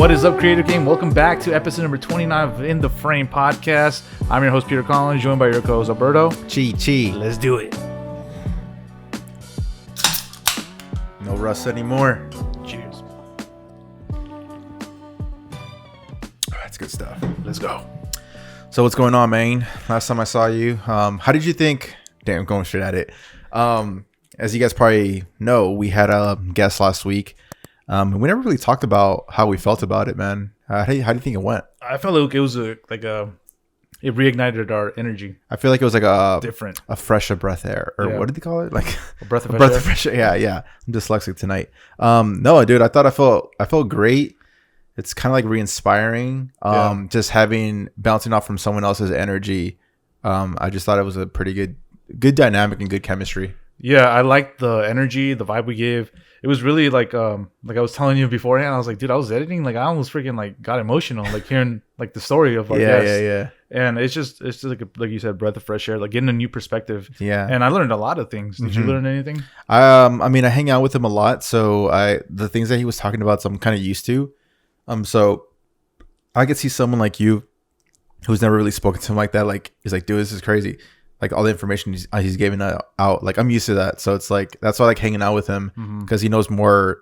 What is up, Creative Game? Welcome back to episode number 29 of In the Frame podcast. I'm your host, Peter Collins, joined by your co-host, Alberto. Chi. Let's do it. No rust anymore. Cheers. That's good stuff. Let's go. So what's going on, man? Last time I saw you, how did you think? Damn, going straight at it. As you guys probably know, we had a guest last week. We never really talked about how we felt about it, man. How do you think it went? I felt like it was it reignited our energy. I feel like it was like a fresh breath air, or what did they call it? Like a breath of fresh air. Yeah. I'm dyslexic tonight. No, dude, I thought I felt great. It's kind of like re-inspiring. Just bouncing off from someone else's energy. I just thought it was a pretty good dynamic and good chemistry. Yeah, I liked the energy, the vibe we gave. It was really like I was telling you beforehand. I was like, dude, I was editing. Like I almost freaking like got emotional, like hearing like the story of our guests. Yeah. And it's just like you said, breath of fresh air, like getting a new perspective. Yeah. And I learned a lot of things. Did you learn anything? I mean, I hang out with him a lot, so the things that he was talking about, so I'm kind of used to. So I could see someone like you, who's never really spoken to him like that. Like he's like, dude, this is crazy. Like all the information he's giving out, like I'm used to that. So it's like, that's why I like hanging out with him, because he knows more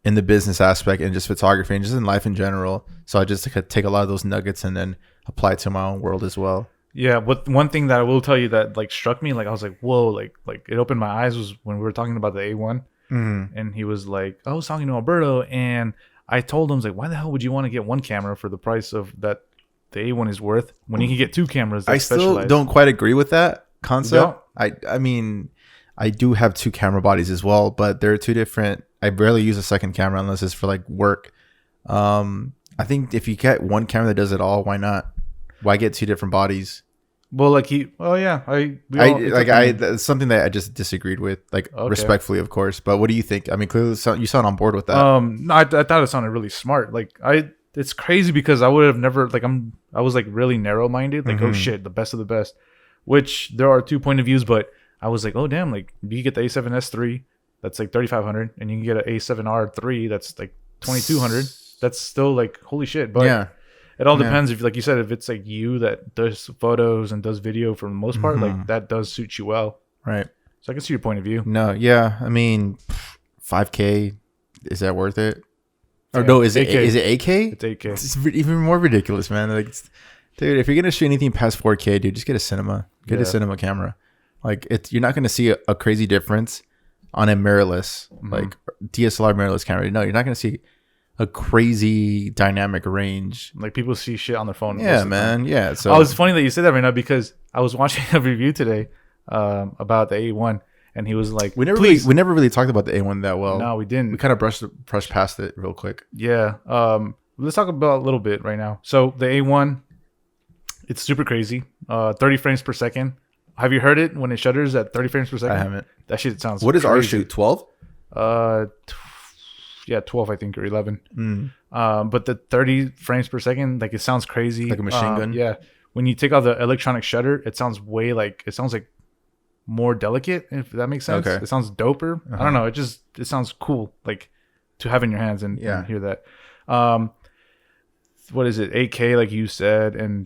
in the business aspect and just photography and just in life in general. So I just take a lot of those nuggets and then apply it to my own world as well. Yeah. But one thing that I will tell you that like struck me, like I was like, whoa, like it opened my eyes, was when we were talking about the A1 and he was like, I was talking to Alberto and I told him, I was like, why the hell would you want to get one camera for the price of that the A1 is worth when you can get two cameras? I still don't quite agree with that concept. I mean, I do have two camera bodies as well, but they're two different. I barely use a second camera unless it's for like work. I think if you get one camera that does it all, why not? Why get two different bodies? Well, like it's something that I just disagreed with, like respectfully, of course. But what do you think? I mean, clearly you sound on board with that. No, I thought it sounded really smart. It's crazy because I would have never I was like really narrow minded, like oh shit, the best of the best. Which there are 2 point of views, but I was like, oh damn, like you can get the A7S III, that's like 3,500, and you can get an A7R III, that's like 2,200. That's still like holy shit. But yeah, it all depends if, like you said, if it's like you that does photos and does video for the most part, like that does suit you well, right? So I can see your point of view. No, yeah, I mean, 5K, is that worth it? Or no, is it 8K? It's 8K. It's even more ridiculous, man. Like, dude, if you're gonna shoot anything past 4K, dude, just get a cinema. Get a cinema camera. Like, you're not gonna see a crazy difference on a mirrorless, like DSLR mirrorless camera. No, you're not gonna see a crazy dynamic range. Like people see shit on their phone. Yeah, man. Yeah. So it's funny that you said that right now, because I was watching a review today about the A1. And he was like, we never really talked about the A1 that well. No, we didn't. We kind of brushed past it real quick. Yeah. Let's talk about a little bit right now. So the A1, it's super crazy. 30 frames per second. Have you heard it when it shutters at 30 frames per second? I haven't. That shit sounds What crazy. Does ours shoot? 12? Yeah, 12 I think, or 11. But the 30 frames per second, like it sounds crazy. Like a machine gun? Yeah. When you take out the electronic shutter, it sounds like more delicate, if that makes sense. It sounds doper. I don't know, it sounds cool, like to have in your hands and hear that. What is it, 8K like you said, and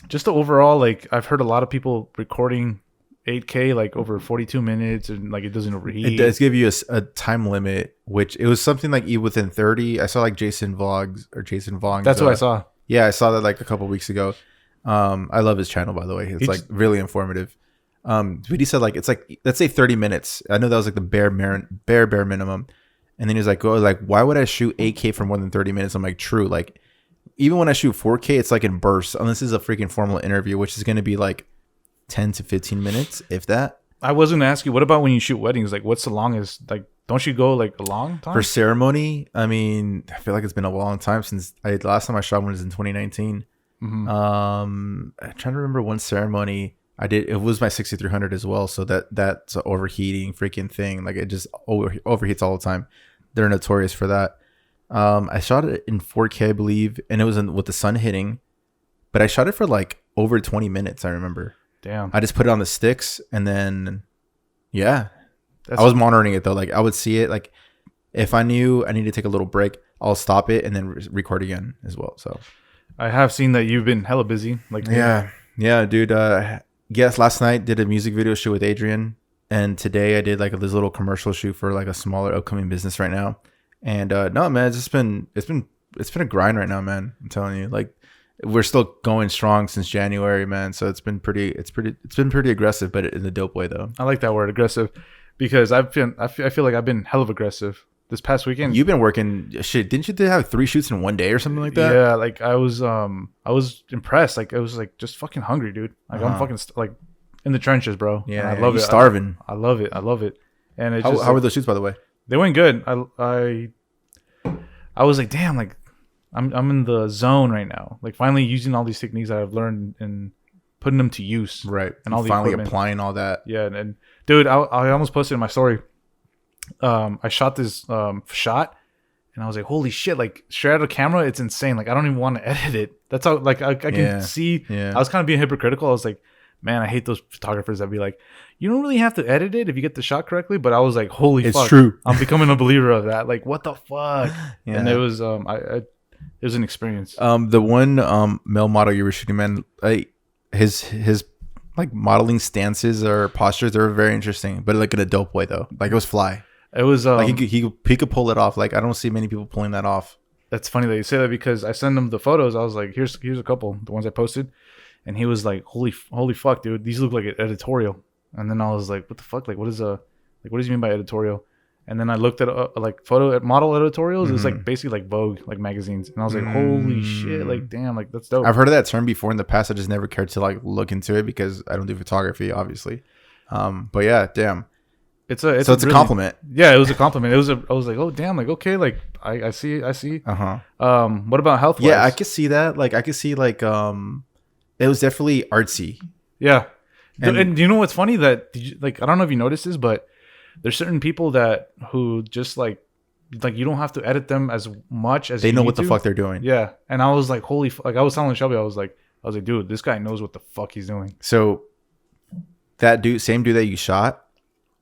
just the overall, like I've heard a lot of people recording 8K like over 42 minutes and like it doesn't overheat. It does give you a time limit, which it was something like within 30. I saw like Jason Vlogs. That's what I saw. Yeah, I saw that like a couple weeks ago. I love his channel, by the way. It's like really informative. But he said like it's like, let's say 30 minutes. I know that was like the bare minimum. And then he was like, why would I shoot 8K for more than 30 minutes? I'm like, true. Like even when I shoot 4K, it's like in bursts. Unless this is a freaking formal interview, which is going to be like 10 to 15 minutes, if that. I was going to ask you, what about when you shoot weddings? Like what's the longest? Like don't you go like a long time? For ceremony, I mean, I feel like it's been a long time since last time I shot one was in 2019. I'm trying to remember one ceremony I did. It was my 6300 as well, so that's an overheating freaking thing. Like it just overheats all the time. They're notorious for that. I shot it in 4K, I believe, and it was with the sun hitting, but I shot it for like over 20 minutes. I remember. Damn. I just put it on the sticks, and then I was monitoring it though. Like I would see it. Like if I knew I needed to take a little break, I'll stop it and then record again as well. So I have seen that you've been hella busy. Like yeah, dude. Yes, last night did a music video shoot with Adrian, and today I did like this little commercial shoot for like a smaller upcoming business right now. And no, man, it's been a grind right now, man. I'm telling you, like we're still going strong since January, man. So it's been pretty aggressive, but in a dope way though. I like that word, aggressive, because I feel like I've been hell of aggressive this past weekend. You've been working shit. Didn't you have 3 shoots in one day or something like that? Yeah, like I was impressed. Like I was like just fucking hungry, dude. Like I'm fucking like in the trenches, bro. Yeah, and I love it. Starving. I love it. And it how were those shoots, by the way? They went good. I was like, damn, like I'm in the zone right now. Like finally using all these techniques that I've learned and putting them to use. Right. And all the finally equipment. Applying all that. Yeah, and dude, I almost posted in my story. I shot this shot, and I was like, holy shit! Like straight out of camera, it's insane. Like I don't even want to edit it. That's how like I can see. Yeah. I was kind of being hypocritical. I was like, man, I hate those photographers that be like, you don't really have to edit it if you get the shot correctly. But I was like, holy fuck, it's true. I'm becoming a believer of that. Like what the fuck? Yeah. And it was it was an experience. The one male model you were shooting, man, like his like modeling stances or postures, they were very interesting, but like in a dope way though. Like it was fly. It was like he could pull it off. Like I don't see many people pulling that off. That's funny that you say that, because I sent him the photos. I was like, here's a couple, the ones I posted, and he was like, holy fuck, dude, these look like an editorial. And then I was like, what the fuck? Like what does he mean by editorial? And then I looked at like photo model editorials. It's like basically like Vogue, like magazines. And I was like, holy shit, like damn, like that's dope. I've heard of that term before in the past. I just never cared to like look into it because I don't do photography, obviously. But yeah, damn. It's a compliment. Yeah, it was a compliment. I was like, oh damn, like okay, like I see. Uh-huh. What about health? Yeah, I could see that. Like I could see like it was definitely artsy. Yeah. And you know what's funny that I don't know if you noticed this, but there's certain people who just like you don't have to edit them as much as they know what the fuck they're doing. Yeah. And I was like, holy like I was telling Shelby, I was like, dude, this guy knows what the fuck he's doing. So that same dude that you shot,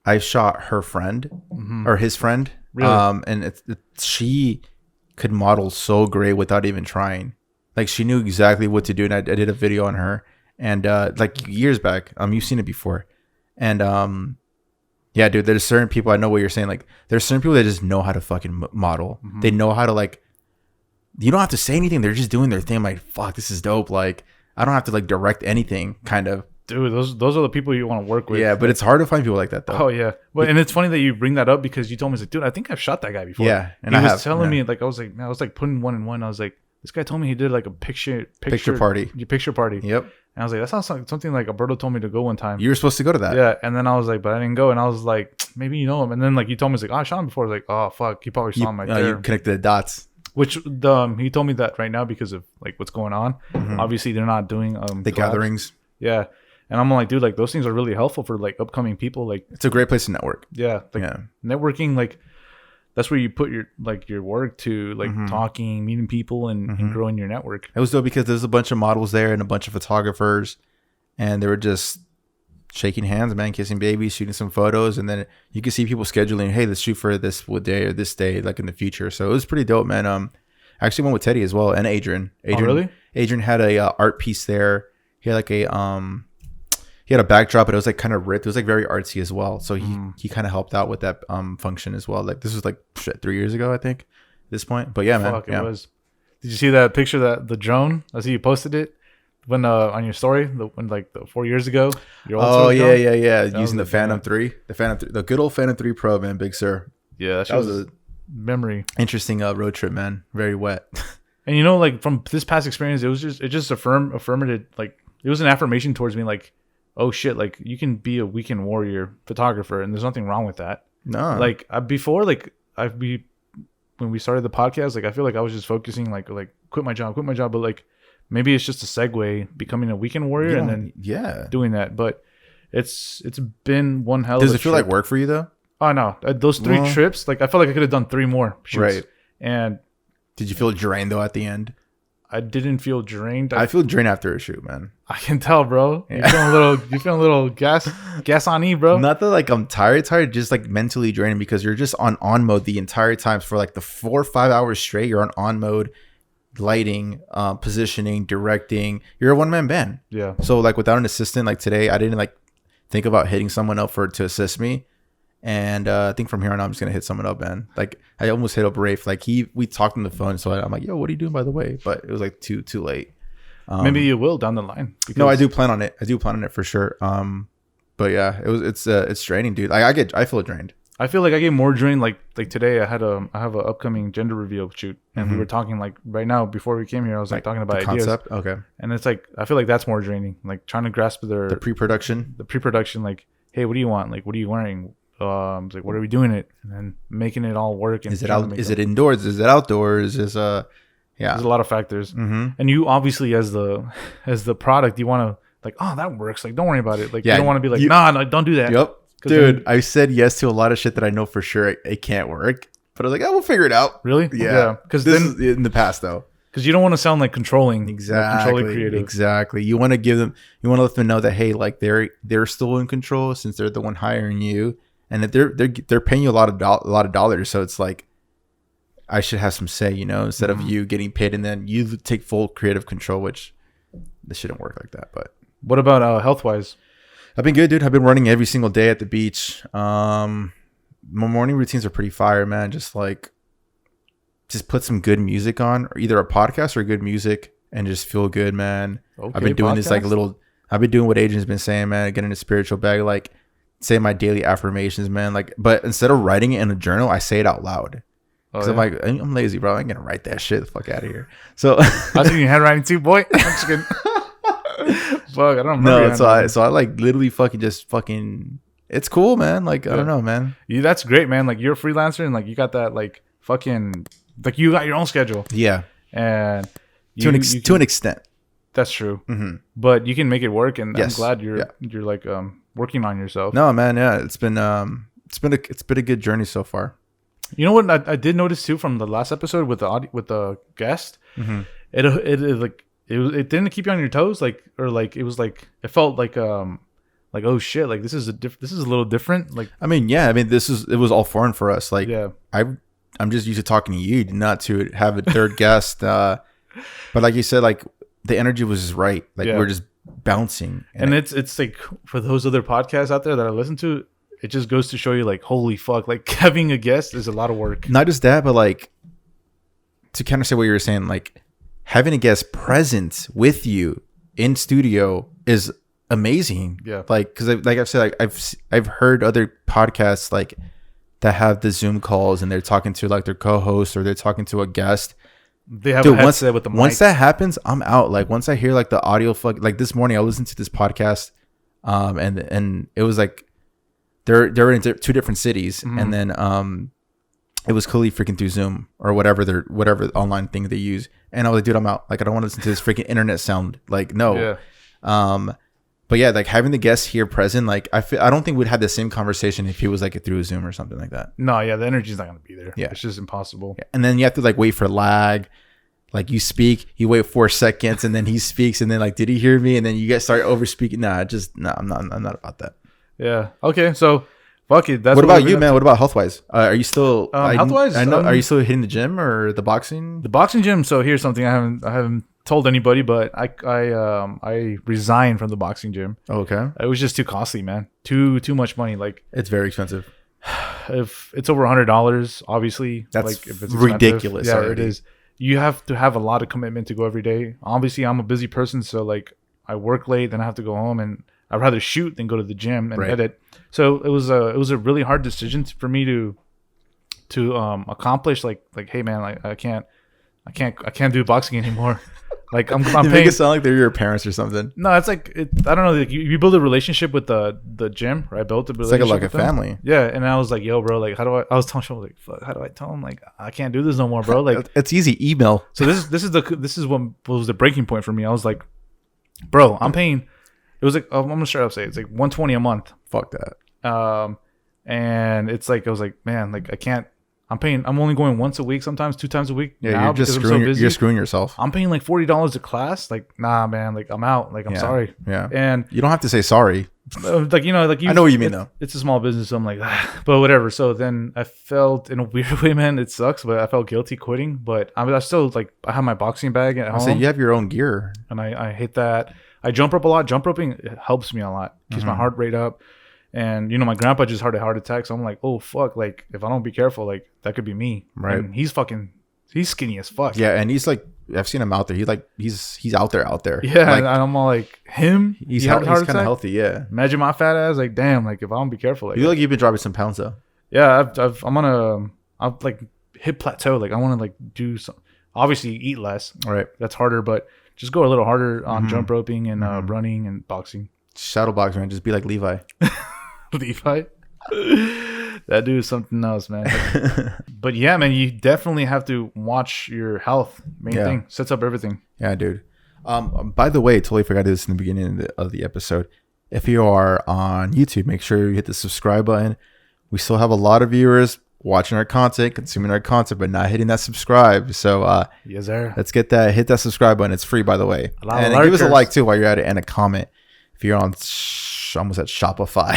I shot her friend or his friend. Really? And she could model so great without even trying. Like she knew exactly what to do. And I did a video on her, and like years back, you've seen it before. And yeah, dude, there's certain people, I know what you're saying. Like there's certain people that just know how to fucking model. They know how to like, you don't have to say anything. They're just doing their thing. I'm like, fuck, this is dope. Like I don't have to like direct anything, kind of. Dude, those are the people you want to work with. Yeah, but it's hard to find people like that, though. Oh yeah, well, and it's funny that you bring that up, because you told me, like, dude, I think I've shot that guy before. Yeah, and he was telling me, like, I was like putting one in one. I was like, this guy told me he did like a picture party. Picture party. Yep. And I was like, that sounds like something like Alberto told me to go one time. You were supposed to go to that. Yeah, and then I was like, but I didn't go, and I was like, maybe you know him. And then like you told me, like, oh, I shot him before. I was like, oh fuck, you probably saw him right there. You connected the dots. Which he told me that right now because of like what's going on. Obviously, they're not doing the gatherings. Yeah. And I'm like, dude, like those things are really helpful for like upcoming people. Like it's a great place to network. Yeah. Like networking, like that's where you put your work to, like talking, meeting people and growing your network. It was dope because there's a bunch of models there and a bunch of photographers, and they were just shaking hands, man, kissing babies, shooting some photos. And then you could see people scheduling, hey, let's shoot for this day or this day, like in the future. So it was pretty dope, man. I actually went with Teddy as well, and Adrian. Oh, really? Adrian had a art piece there. He had like he had a backdrop, but it was like kind of ripped. It was like very artsy as well. So he kind of helped out with that function as well. Like this was like 3 years ago, I think, at this point. But yeah, man. It was. Did you see that picture, that the drone? I see you posted it when on your story, the 4 years ago. Oh yeah. Using the Phantom 3, the good old Phantom 3 Pro, man, big sir. Yeah, that was a memory. Interesting road trip, man. Very wet. And you know, like from this past experience, it just affirmative, like it was an affirmation towards me, like, oh shit, like you can be a weekend warrior photographer, and there's nothing wrong with that. No, like before, like when we started the podcast, like I feel like I was just focusing like quit my job, but like maybe it's just a segue, becoming a weekend warrior, and then doing that. But it's been one hell of a trip. Does it feel like work for you though? Oh no, those 3 trips, like I felt like I could have done 3 more shoots. Right. And did you feel drained though at the end? I didn't feel drained. I feel drained after a shoot, man. I can tell, bro. Yeah. You're feeling a little gas on E, bro. Not that like I'm tired, just like mentally draining because you're just on mode the entire time for like the 4 or 5 hours straight. You're on mode, lighting, positioning, directing. You're a one-man band. Yeah. So like without an assistant, like today, I didn't like think about hitting someone up to assist me. And I think from here on out, I'm just gonna hit someone up, man. Like I almost hit up Rafe. Like we talked on the phone, so I'm like, yo, what are you doing by the way? But it was like too late. Maybe you will down the line. No, I do plan on it. For sure. But yeah, it's draining, dude. I feel drained. I feel like I get more drained. Like today, I have an upcoming gender reveal shoot, and we were talking like right now before we came here. I was like talking about the ideas. Concept. Okay. And it's like I feel like that's more draining. Like trying to grasp the pre-production. Like, hey, what do you want? Like, what are you wearing? It's like, what are we doing it? And then making it all work. And is it out? Is it indoors? Is it outdoors? Yeah. There's a lot of factors. And you obviously as the product, you want to like, oh, that works. Like, don't worry about it. Like, you don't want to be like, no, don't do that. Yep. Dude, I said yes to a lot of shit that I know for sure it can't work. But I was like, we'll figure it out. Really? Yeah. Because this is in the past though. Because you don't want to sound like controlling. Exactly. Like controlling creative. Exactly. You want to let them know that, hey, like they're still in control since they're the one hiring you. And that they're paying you a lot of dollars, so it's like I should have some say, instead of you getting paid and then you take full creative control, which this shouldn't work like that. But what about health wise? I've been good, dude. I've been running every single day at the beach. My morning routines are pretty fire, man. Just put some good music on, or either a podcast or good music, and just feel good, man. Okay, I've been doing podcast? I've been doing what Adrian's been saying, man. Getting a spiritual bag, like. Say my daily affirmations, man. Like, but instead of writing it in a journal, I say it out loud. Because I'm like, I'm lazy, bro. I ain't gonna write that shit the fuck out of here. So I was thinking handwriting too, boy. I'm just kidding. Fuck, I don't remember. No, so I like literally fucking. It's cool, man. Like I don't know, man. Yeah, that's great, man. Like you're a freelancer and like you got that like fucking like you got your own schedule. Yeah, and to an extent. That's true. But you can make it work, and yes. I'm glad you're like working on yourself. No, man, yeah, it's been a good journey so far. You know what I did notice too from the last episode with the guest, it didn't keep you on your toes, like it felt like oh shit, like this is a little different. Like it was all foreign for us. Like I'm just used to talking to you, not to have a third guest. But like you said, like the energy was just right. Like we're just bouncing, and it's like for those other podcasts out there that I listen to, it just goes to show you like holy fuck, like having a guest is a lot of work. Not just that, but like to kind of say what you were saying, like having a guest present with you in studio is amazing. Yeah, like because like I've said, like I've heard other podcasts like that have the Zoom calls and they're talking to like their co-host or they're talking to a guest. They have a headset with the mic. Once that happens, I'm out. Like once I hear like the audio like this morning I listened to this podcast and it was like they're in two different cities and then it was clearly freaking through Zoom or whatever online thing they use, and I was like, dude, I'm out. Like I don't want to listen to this freaking internet sound. Like no. But yeah, like having the guest here present, like I don't think we'd have the same conversation if he was like through a Zoom or something like that. No, yeah, the energy's not gonna be there. Yeah, it's just impossible. Yeah. And then you have to like wait for lag. Like you speak, you wait 4 seconds, and then he speaks, and then like, did he hear me? And then you guys start over speaking. I'm not about that. Yeah. Okay. So, fuck it. What about you, man? What about health wise? Are you still health wise? I know. Are you still hitting the gym or the boxing? The boxing gym. So here's something I haven't told anybody, but I resigned from the boxing gym. Oh, okay. It was just too costly, man. Too much money. Like it's very expensive. If it's over $100, obviously that's like if it's ridiculous. Yeah, it is. You have to have a lot of commitment to go every day. Obviously, I'm a busy person, so like I work late, then I have to go home, and I'd rather shoot than go to the gym and edit. So it was a really hard decision for me to accomplish. Like hey man, like I can't do boxing anymore. Like I'm you make it sound like they're your parents or something. No, it's like I don't know. Like you build a relationship with the gym, right? I built a relationship. It's like a family. Yeah, and I was like, yo, bro, like how do I was telling Sean, like, fuck, how do I tell him like I can't do this no more, bro? Like it's easy, email. So this is what was the breaking point for me. I was like, bro, I'm paying. It was like I'm gonna straight up say it's like $120 a month. Fuck that. And it's like I was like, man, like I can't I'm only going once a week, sometimes 2 times a week. Yeah, now you're just because I'm screwing. so busy. You're screwing yourself. I'm paying like $40 a class. Like, nah, man. Like, I'm out. Like, I'm sorry. Yeah. And you don't have to say sorry. like, you know, like I know what you mean though. It's a small business, so I'm like, but whatever. So then I felt in a weird way, man. It sucks, but I felt guilty quitting. But I still like I have my boxing bag at home. So you have your own gear, and I hate that. I jump rope a lot. Jump roping it helps me a lot. Keeps my heart rate up. And you know, my grandpa just had a heart attack, so I'm like, oh fuck, like if I don't be careful, like that could be me. Right. And he's skinny as fuck. Yeah, and he's like, I've seen him out there. He's out there. Yeah, like, and I'm all like, him. He's kind of healthy. Yeah. Imagine my fat ass. Like, damn. Like if I don't be careful, like, You feel like you've been dropping some pounds though. Yeah, I've like hit plateau. Like I want to like do some. Obviously, eat less. Right. That's harder, but just go a little harder on jump roping and running and boxing. Shadow box, man. Just be like Levi. Levi. That dude is something else, man. But yeah, man, you definitely have to watch your health. Main thing sets up everything. Yeah, dude. By the way, totally forgot to do this in the beginning of the episode. If you are on YouTube, make sure you hit the subscribe button. We still have a lot of viewers watching our content, consuming our content, but not hitting that subscribe. So yes, sir. Let's get that. Hit that subscribe button. It's free, by the way. And give us a like too while you're at it, and a comment. If you're on almost at Shopify.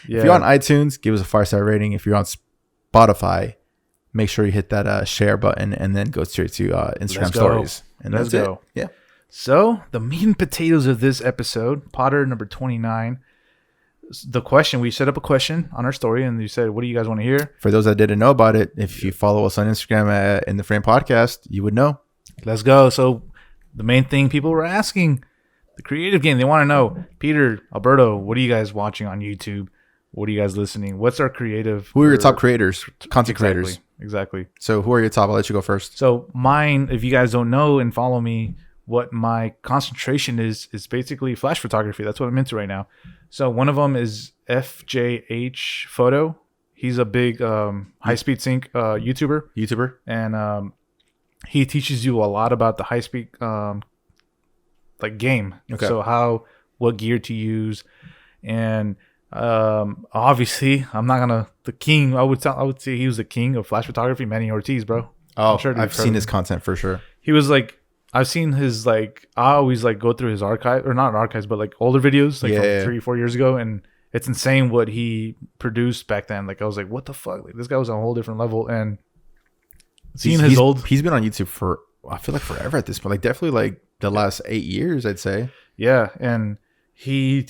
If you're on iTunes, give us a 5-star rating. If you're on Spotify, make sure you hit that share button and then go straight to Instagram stories. And let's go. Yeah. So the meat and potatoes of this episode, Potter number 29. The question, we set up a question on our story and you said, what do you guys want to hear? For those that didn't know about it, if you follow us on Instagram at In the Frame Podcast, you would know. Let's go. So the main thing people were asking, the creative game, they want to know, Peter, Alberto, what are you guys watching on YouTube? What are you guys listening? What's our creative? Who are your top creators, content creators? Exactly. So who are your top? I'll let you go first. So mine, if you guys don't know and follow me, what my concentration is basically flash photography. That's what I'm into right now. So one of them is FJH Photo. He's a big high-speed sync YouTuber. And he teaches you a lot about the high-speed like game. Okay. So what gear to use. And obviously I'm not gonna the king. I would say he was the king of flash photography, Manny Ortiz, bro. Oh, sure, I've seen his content for sure. He was like, I've seen his like, I always like go through his archive, or not archives, but like older videos like from 3-4 years ago, and it's insane what he produced back then. Like I was like, what the fuck? Like this guy was on a whole different level. And seeing he's been on YouTube for, I feel like forever at this point. Like definitely like the last 8 years, I'd say. Yeah, and he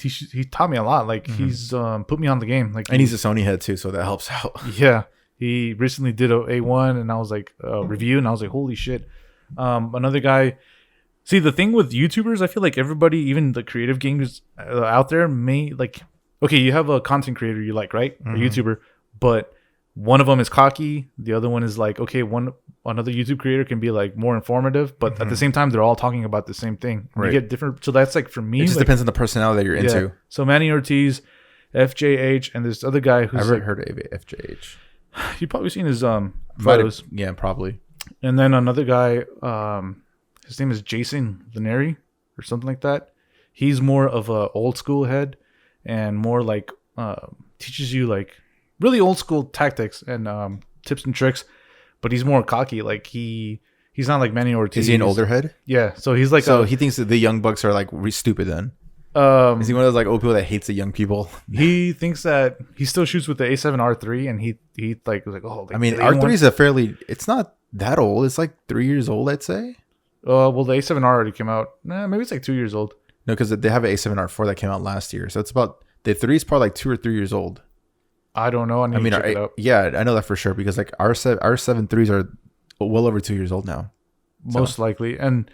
taught me a lot. Like he's put me on the game. Like, and he's a Sony head too, so that helps out. Yeah, he recently did a A1, and I was like review, and I was like, holy shit. Another guy. See, the thing with YouTubers, I feel like everybody, even the creative gamers out there, may like. Okay, you have a content creator you like, right? A YouTuber, but one of them is cocky. The other one is like, okay, another YouTube creator can be like more informative, but at the same time, they're all talking about the same thing. Right. You get different. So that's like for me. It just depends on the personality that you're into. So Manny Ortiz, FJH, and this other guy who's I've heard of FJH. You've probably seen his photos. Yeah, probably. And then another guy, his name is Jason Laneri or something like that. He's more of a old school head and more like teaches you like really old school tactics and tips and tricks, but he's more cocky. Like he's not like Manny Ortiz. Is he an older head? Yeah. So he's like, he thinks that the young bucks are like stupid then. Is he one of those like old people that hates the young people? He thinks that he still shoots with the A7R3 and he like was like, oh, like, I mean, R3 is it's not that old. It's like 3 years old, I'd say. Well, the A7R already came out. Maybe it's like 2 years old. No, because they have an A7R4 that came out last year. So it's about, the 3 is probably like 2 or 3 years old. I don't know. I need to check it out. Yeah, I know that for sure because like our 7 3s are well over 2 years old now. Most likely. And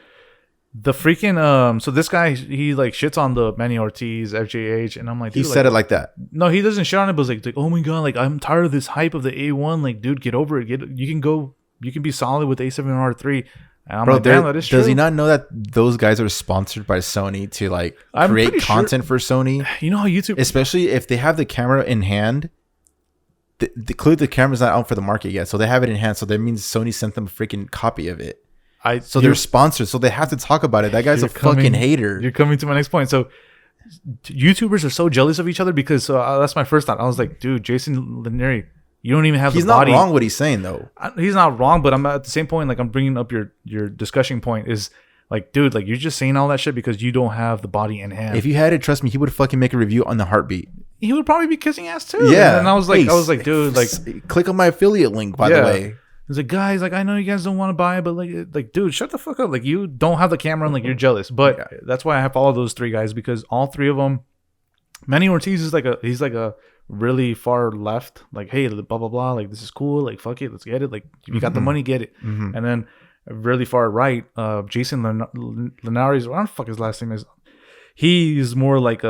the freaking, so this guy, he like shits on the Manny Ortiz, FJH, and I'm like, dude, he said it like that. No, he doesn't shit on it, but it's like, oh my God, like I'm tired of this hype of the A1. Like, dude, get over it. You can be solid with A7R3. And I'm like, damn, that is true. Does he not know that those guys are sponsored by Sony to like create content for Sony? You know how YouTube, especially if they have the camera in hand, clearly the camera's not out for the market yet, so they have it in hand. So that means Sony sent them a freaking copy of it. So they're sponsored, so they have to talk about it. That guy's a fucking hater. You're coming to my next point. So YouTubers are so jealous of each other because that's my first thought. I was like, dude, Jason Laneri, You don't even have He's the body. not wrong what he's saying though. He's not wrong, but I'm at the same point. Like I'm bringing up your discussion point is like, dude, like you're just saying all that shit because you don't have the body in hand. If you had it, trust me, he would fucking make a review on the heartbeat. He would probably be kissing ass too. Yeah. And I was like, dude, like click on my affiliate link, by the way. He's like, guys, like I know you guys don't want to buy it, but like, dude, shut the fuck up. Like you don't have the camera and like you're jealous. But that's why I follow those three guys, because all three of them, Manny Ortiz is he's like a really far left, like, hey, blah blah blah, like this is cool, like fuck it, let's get it, like if you got the money, get it. And then really far right, Jason Linares, I don't know fuck his last name is. He's more like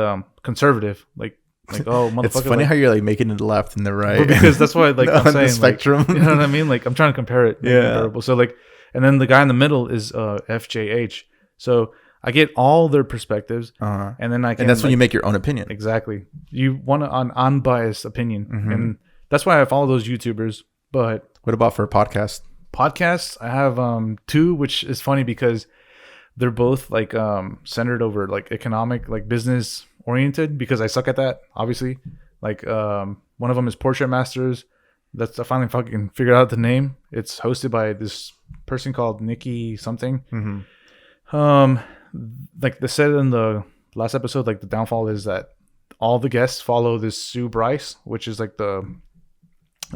conservative, like oh motherfucker. It's funny like, how you're like making it the left and the right, but because that's why like I'm saying the spectrum. like, you know what I mean? Like I'm trying to compare it. Yeah. So like, and then the guy in the middle is FJH. So I get all their perspectives, and then I can. And that's when you make your own opinion. Exactly. You want an unbiased opinion, and that's why I follow those YouTubers. But what about for a podcast? Podcasts, I have two, which is funny because they're both like centered over like economic, like business oriented, because I suck at that, obviously. Like one of them is Portrait Masters. I finally fucking figured out the name. It's hosted by this person called Nikki something. Like they said in the last episode, like the downfall is that all the guests follow this Sue Bryce, which is like a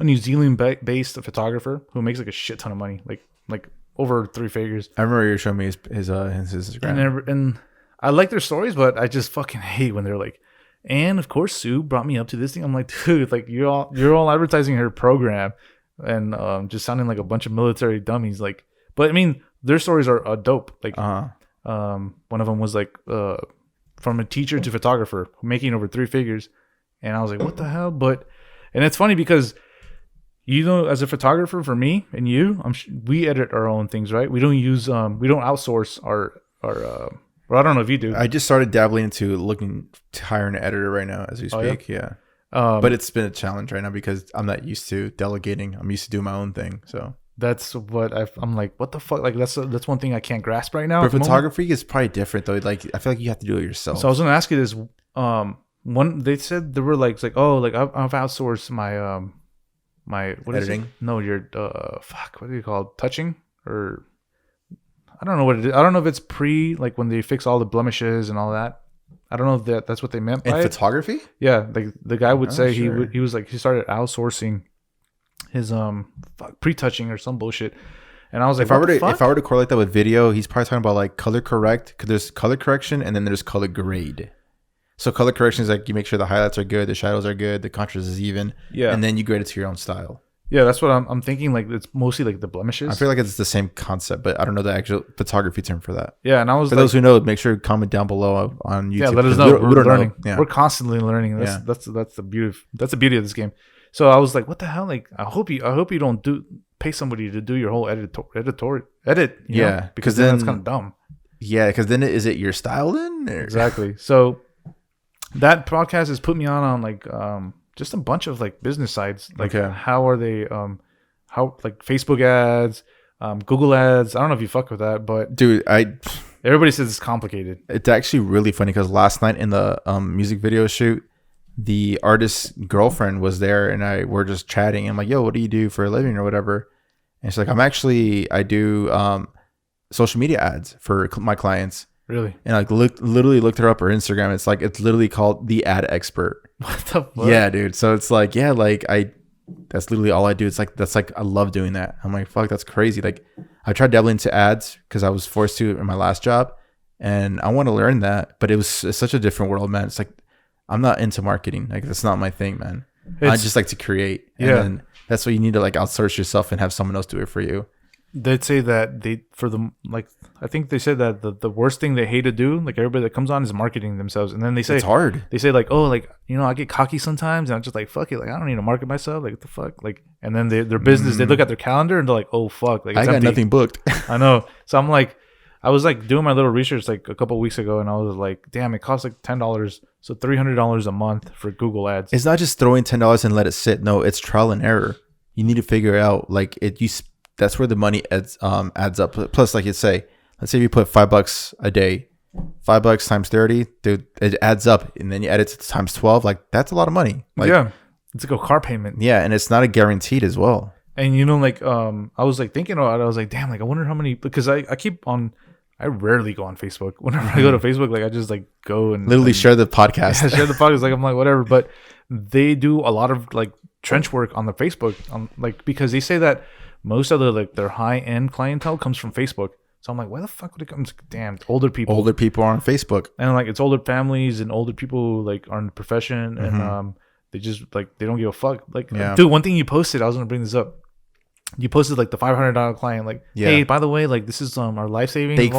New Zealand based photographer who makes like a shit ton of money, like over 3 figures. I remember you showing me his Instagram. And I like their stories, but I just fucking hate when they're like, and of course Sue brought me up to this thing. I'm like, dude, like you're all advertising her program and just sounding like a bunch of military dummies. Like, but I mean, their stories are dope. Like, one of them was like from a teacher to photographer, making over 3 figures, and I was like, what the hell? And it's funny because, you know, as a photographer, for me and you, we edit our own things, right? We don't use we don't outsource our well, I don't know if you do. I just started dabbling into looking to hire an editor right now as we speak. Yeah. But it's been a challenge right now because I'm not used to delegating. I'm used to doing my own thing. So that's what I'm like, what the fuck? Like that's one thing I can't grasp right now. But photography is probably different though. Like I feel like you have to do it yourself. So I was gonna ask you this. One, they said they were like oh, like I've outsourced my my what editing? Is it? No, your fuck, what do you call it? Touching, or I don't know what it is. I don't know if it's like when they fix all the blemishes and all that. I don't know if that's what they meant by in photography. Yeah, like the guy would say he was like he started outsourcing his pre-touching or some bullshit, and I was like, if I were to correlate that with video, he's probably talking about like color correct, because there's color correction and then there's color grade. So color correction is like you make sure the highlights are good, the shadows are good, the contrast is even, and then you grade it to your own style. Yeah, that's what I'm thinking. Like it's mostly like the blemishes. I feel like it's the same concept, but I don't know the actual photography term for that. Yeah, and I was for those who know, make sure to comment down below on YouTube. Yeah, let us know. We're learning. Yeah. We're constantly learning. That's the beauty of this game. So I was like, what the hell? Like I hope you don't pay somebody to do your whole edit. You know? Because then that's kind of dumb. Yeah, because then is it your style then? Or? Exactly. So that podcast has put me on like just a bunch of like business sites, like how are they how like Facebook ads, Google ads. I don't know if you fuck with that, but dude, everybody says it's complicated. It's actually really funny because last night in the music video shoot, the artist's girlfriend was there and we're just chatting. I'm like, yo, what do you do for a living or whatever? And she's like, I do social media ads for my clients. Really? And like literally looked her up her Instagram. It's literally called The Ad Expert. What the fuck? Yeah, dude. So it's like, yeah, like that's literally all I do. It's like, I love doing that. I'm like, fuck, that's crazy. Like I tried dabbling into ads because I was forced to in my last job, and I want to learn that, but it's such a different world, man. It's like, I'm not into marketing. Like that's not my thing, man. I just like to create. And then that's what you need to like outsource yourself and have someone else do it for you. They'd say that I think they said that the worst thing they hate to do, like everybody that comes on, is marketing themselves. And then they say it's hard. They say like, oh, like, you know, I get cocky sometimes and I'm just like, fuck it, like I don't need to market myself, like what the fuck, like. And then their business, they look at their calendar and they're like, oh fuck, like I got nothing booked. I know. So I'm like, I was like doing my little research like a couple of weeks ago, and I was like, damn, it costs like $10, so $300 a month for Google ads. It's not just throwing $10 and let it sit. No, it's trial and error. You need to figure out like that's where the money adds up. Plus, like you say, let's say you put $5 a day, $5 times 30, dude, it adds up, and then you add it to times 12. Like that's a lot of money. Like, It's like a car payment. Yeah, and it's not a guaranteed as well. And you know, like I was like thinking about it. I was like, damn, like I wonder how many, because I keep on. I rarely go on Facebook. Whenever I go to Facebook, like I just like go and literally share the podcast. Yeah, share the podcast. Like I'm like whatever. But they do a lot of like trench work on the Facebook, like because they say that most of the like their high end clientele comes from Facebook. So I'm like, why the fuck would it come? Damn, older people. Older people are on Facebook, and like it's older families and older people who like are in the profession, and they just like they don't give a fuck. Like, dude, one thing you posted, I was gonna bring this up. You posted like the $500 client, like, hey, by the way, like this is our life savings. They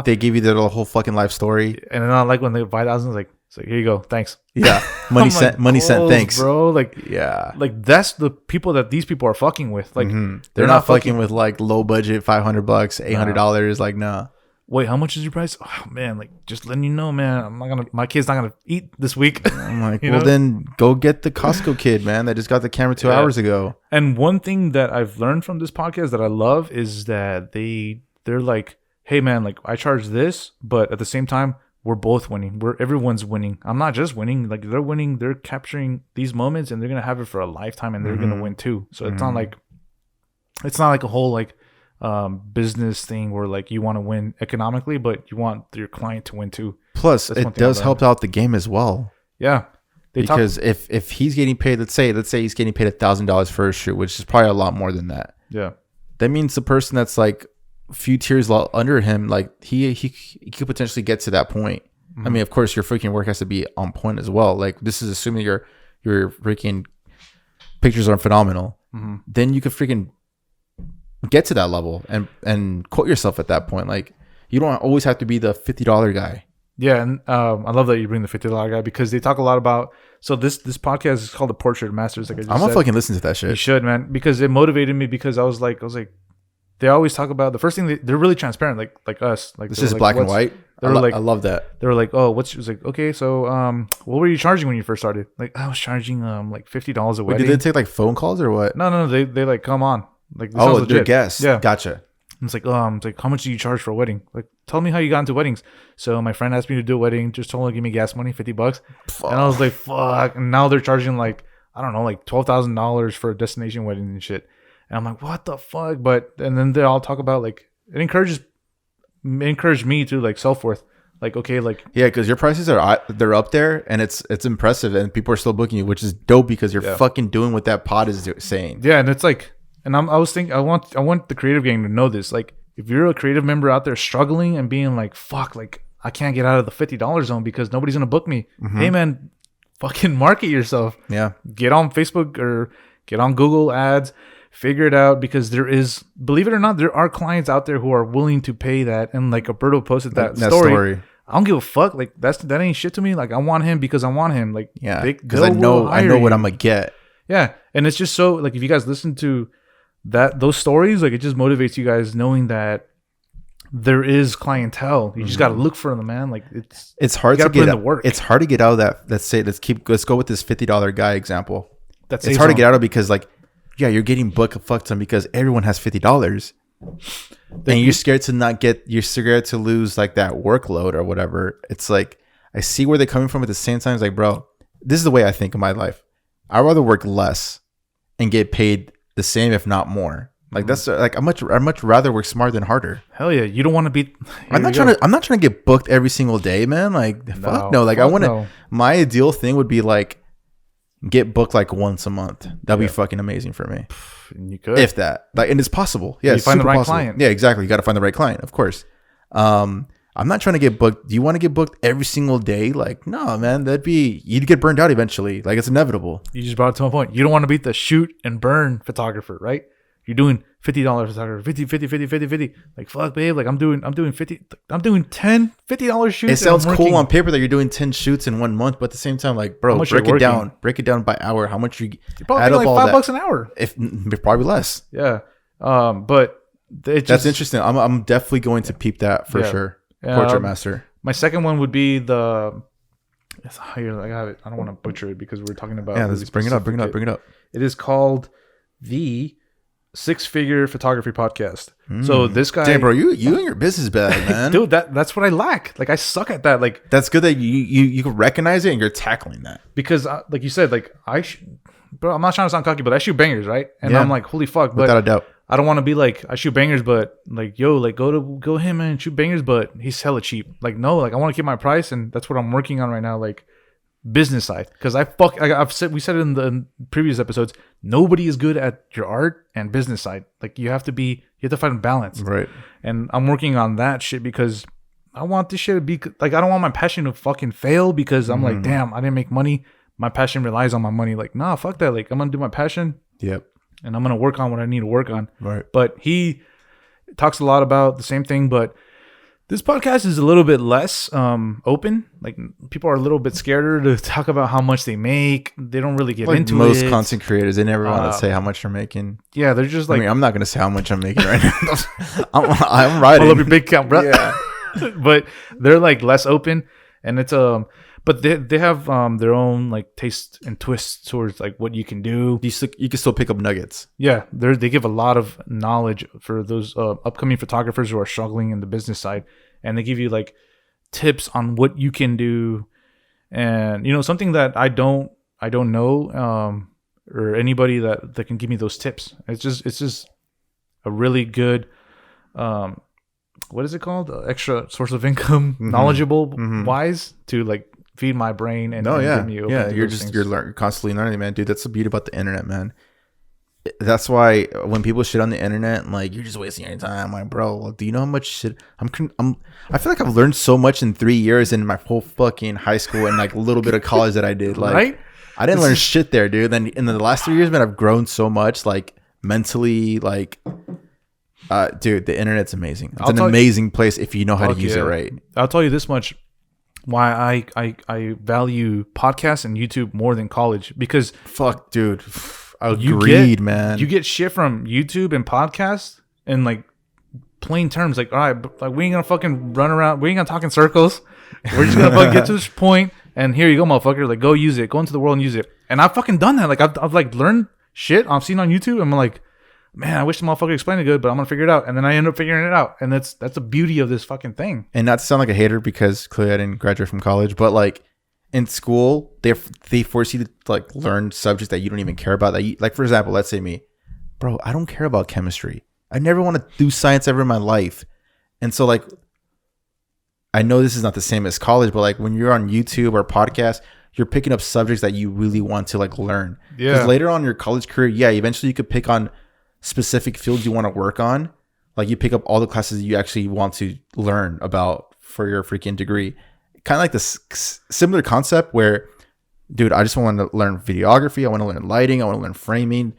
they give you their whole fucking life story, and then I like when they 5,000, like, it's like, here you go, thanks. Yeah, money sent, money sent, thanks, bro. Like, yeah, like that's the people that these people are fucking with. Like, they're not fucking with like low budget $500, $800. Like, nah. Wait, how much is your price? Oh man, like just letting you know, man. My kid's not gonna eat this week. I'm like, well, then go get the Costco kid, man. That just got the camera 2 hours ago. And one thing that I've learned from this podcast that I love is that they're like, hey man, like I charge this, but at the same time, we're both winning. Everyone's winning. I'm not just winning. Like they're winning. They're capturing these moments, and they're gonna have it for a lifetime, and they're gonna win too. So it's not like a whole like business thing where like you want to win economically, but you want your client to win too. Plus, it does help out the game as well. Yeah, because if he's getting paid, let's say he's getting paid $1,000 for a shoot, which is probably a lot more than that. Yeah, that means the person that's like a few tiers under him, like he could potentially get to that point. I mean, of course, your freaking work has to be on point as well. Like this is assuming your freaking pictures are phenomenal. Then you could freaking get to that level and quote yourself at that point. Like you don't always have to be the $50 guy. Yeah, and I love that you bring the $50 guy because they talk a lot about. So this podcast is called the Portrait Masters. Like I'm gonna fucking listen to that shit. You should, man, because it motivated me. Because I was like, they always talk about the first thing they're really transparent, like us. Like this is black and white. I love that. They were like, oh, it was like, okay, so what were you charging when you first started? Like I was charging like $50 a wedding. Did they take like phone calls or what? No, they like come on. Like they're guests. Yeah, gotcha. It's like, it's like, how much do you charge for a wedding? Like, tell me how you got into weddings. So my friend asked me to do a wedding, just told him to give me gas money, $50. And I was like, fuck. And now they're charging like, I don't know, like $12,000 for a destination wedding and shit. And I'm like, what the fuck? And then they all talk about like, it encouraged me to like self-worth. Like, okay, like, yeah, because your prices they're up there and it's impressive and people are still booking you, which is dope because you're fucking doing what that pod is saying. Yeah. And it's like, and I was thinking, I want the creative gang to know this. Like, if you're a creative member out there struggling and being like, fuck, like I can't get out of the $50 zone because nobody's gonna book me. Hey man, fucking market yourself. Yeah. Get on Facebook or get on Google Ads, figure it out, because there is, believe it or not, there are clients out there who are willing to pay that. And like Alberto posted that story. I don't give a fuck. Like that ain't shit to me. Like I want him because I want him. Like, yeah, because I know what I'm gonna get. Yeah. And it's just so like, if you guys listen to those stories, like it just motivates you guys knowing that there is clientele. You just got to look for them, man. Like it's hard to get out. It's hard to get out of that. Let's go with this $50 guy example. It's hard to get out of because like, yeah, you're getting book a fuck ton because everyone has $50 and you're scared to lose like that workload or whatever. It's like, I see where they're coming from. At the same time, it's like, bro, this is the way I think in my life. I'd rather work less and get paid the same, if not more. Like that's like I'd much rather work smarter than harder. Hell yeah, you don't want to be. I'm not trying to get booked every single day, man. Like fuck no. Like I want to. My ideal thing would be like get booked like once a month. That'd be fucking amazing for me. You could, if that, like, and it's possible. Yeah, you find the right client. Yeah, exactly. You got to find the right client, of course. I'm not trying to get booked. Do you want to get booked every single day? Like, no, man. You'd get burned out eventually. Like, it's inevitable. You just brought it to my point. You don't want to be the shoot and burn photographer, right? You're doing $50 photographer, 50. Like, fuck, babe. Like, I'm doing 50. I'm doing 10 $50 shoots. It sounds cool on paper that you're doing 10 shoots in 1 month, but at the same time, like, bro, break it down by hour. How much you're probably like $5 an hour. If probably less. Yeah. But that's interesting. I'm definitely going to peep that for sure. Portrait Master. My second one would be the. I have it. I don't want to butcher it because we're talking about. Yeah, let's bring it up. It is called the Six-Figure Photography Podcast. So this guy, damn, bro, you and your business bag, man, dude. That's what I lack. Like I suck at that. Like that's good that you can recognize it and you're tackling that because, like you said, like bro, I'm not trying to sound cocky, but I shoot bangers, right? And Yeah. I'm like, holy fuck, but Without a doubt. I don't want to be like, I shoot bangers, but like, yo, like go him and shoot bangers, but he's hella cheap. Like, no, like I want to keep my price, and that's what I'm working on right now, like business side. Because we said it in the previous episodes, nobody is good at your art and business side. Like you have to find balance. Right. And I'm working on that shit because I want this shit to be like, I don't want my passion to fucking fail because I'm like, damn, I didn't make money. My passion relies on my money. Like, nah, fuck that. Like I'm gonna do my passion. Yep. And I'm going to work on what I need to work on. Right. But he talks a lot about the same thing, but this podcast is a little bit less open. Like people are a little bit scared to talk about how much they make. They don't really get into most it. Most content creators, they never want to say how much they're making. Yeah, they're just like... I mean, I'm not going to say how much I'm making right now. I'm writing. Pull up your big count, bro. Yeah. But they're like less open. And it's... But they have their own like taste and twists towards like what you can do. You can still pick up nuggets. Yeah, they give a lot of knowledge for those upcoming photographers who are struggling in the business side, and they give you like tips on what you can do, and something that I don't know, or anybody that can give me those tips. It's just a really good what is it called? Extra source of income, knowledgeable, wise to like feed my brain and get me open to you're those just things. you're constantly learning, man, dude. That's the beauty about the internet, man. That's why when people shit on the internet, like you're just wasting your time, I'm like, bro, do you know how much shit I feel like I've learned so much in 3 years in my whole fucking high school and like a little bit of college that I did. Like, right? I didn't learn shit there, dude. Then in the last 3 years, man, I've grown so much, like mentally, like. Dude, the internet's amazing. It's an amazing place if you know how to use it right. I'll tell you this much: why I value podcasts and YouTube more than college, because fuck, dude, agreed, man. You get shit from YouTube and podcasts in like plain terms. Like, all right, like we ain't gonna fucking run around. We ain't gonna talk in circles. We're just gonna fucking get to this point, and here you go, motherfucker. Like, go use it. Go into the world and use it. And I've fucking done that. Like, I've like learned shit I've seen on YouTube. I'm like, man, I wish the motherfucker explained it good, but I'm gonna figure it out. And then I end up figuring it out. And that's the beauty of this fucking thing. And not to sound like a hater, because clearly I didn't graduate from college, but like in school, they force you to like learn subjects that you don't even care about. That you, like, for example, let's say me, bro, I don't care about chemistry. I never want to do science ever in my life. And so like, I know this is not the same as college, but like when you're on YouTube or podcast, you're picking up subjects that you really want to like learn. Yeah. Because later on in your college career, yeah, eventually you could pick on specific fields you want to work on. Like you pick up all the classes you actually want to learn about for your freaking degree. Kind of like this similar concept where, dude, I just want to learn videography. I want to learn lighting. I want to learn framing,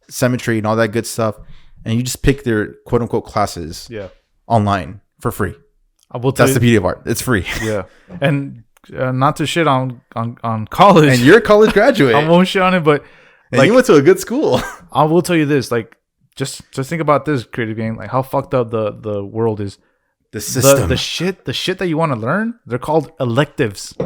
symmetry, and all that good stuff. And you just pick their quote unquote classes online for free. That's the beauty of art. It's free. Yeah. And not to shit on college. And you're a college graduate. I won't shit on it, but and like, you went to a good school. I will tell you this, like, just think about this, creative game, like how fucked up the world is. The system. The shit that you want to learn, they're called electives.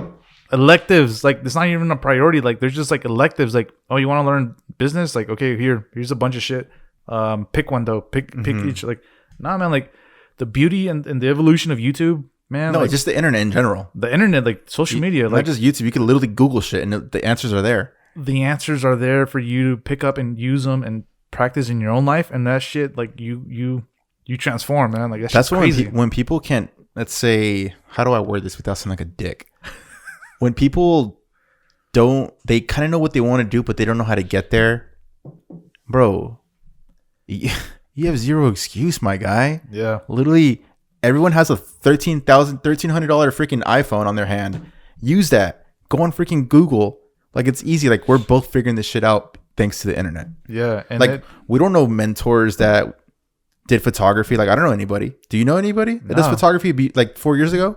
Electives, like it's not even a priority. Like there's just like electives. Like, oh, you want to learn business? Like, okay, here's a bunch of shit. Pick one though. Pick each. Like, nah, man. Like the beauty and the evolution of YouTube, man. No, like, just the internet in general. The internet, like social media, not like just YouTube. You can literally Google shit and the answers are there. The answers are there for you to pick up and use them and practice in your own life, and that shit, like you transform, man. Like that's crazy. When people can't, let's say, how do I word this without sounding like a dick? When people they kind of know what they want to do, but they don't know how to get there, bro. You have zero excuse, my guy. Yeah, literally, everyone has a $1,300 freaking iPhone on their hand. Use that. Go on freaking Google. Like it's easy. Like we're both figuring this shit out thanks to the internet. Yeah, and like we don't know mentors that did photography. Like I don't know anybody. Do you know anybody that does photography? Be like 4 years ago?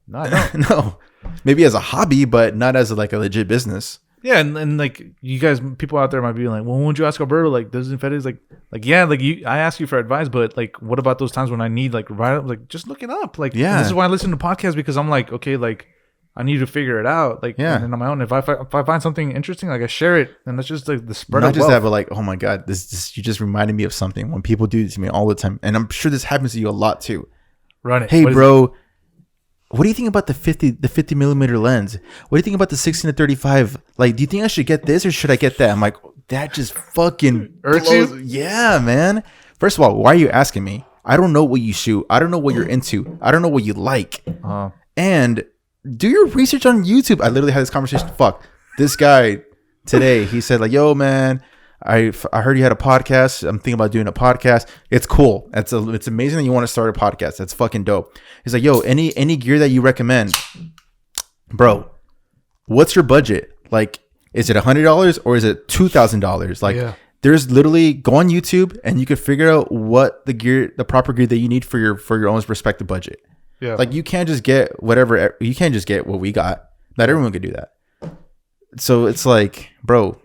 No, I don't. No, maybe as a hobby, but not as like a legit business. Yeah, and like you guys, people out there might be like, well, won't you ask Alberto? Like, does Infetti like yeah, like I ask you for advice, but like, what about those times when I need like just look it up. Like, yeah, this is why I listen to podcasts, because I'm like, okay, like I need to figure it out. Like, yeah, and on my own, if I find something interesting, like I share it, and that's just like the spread. Not of just wealth. that, but like, oh my god, this you just reminded me of something. When people do this to me all the time, and I'm sure this happens to you a lot too. Run it. Hey, bro. what do you think about the 50 millimeter lens? What do you think about the 16 to 35? Like, do you think I should get this or should I get that? I'm like, that just fucking irks blows. you? Yeah, man. First of all, why are you asking me? I don't know what you shoot. I don't know what you're into. I don't know what you like. And do your research on YouTube. I literally had this conversation. Fuck. This guy today, he said like, yo, man, I heard you had a podcast. I'm thinking about doing a podcast. It's cool. It's amazing that you want to start a podcast. That's fucking dope. He's like, yo, any gear that you recommend, bro, what's your budget? Like, is it $100 or is it $2,000? Like, there's literally, go on YouTube and you can figure out what the proper gear that you need for your own respective budget. Yeah. Like, you can't just get whatever. You can't just get what we got. Not everyone can do that. So it's like, bro,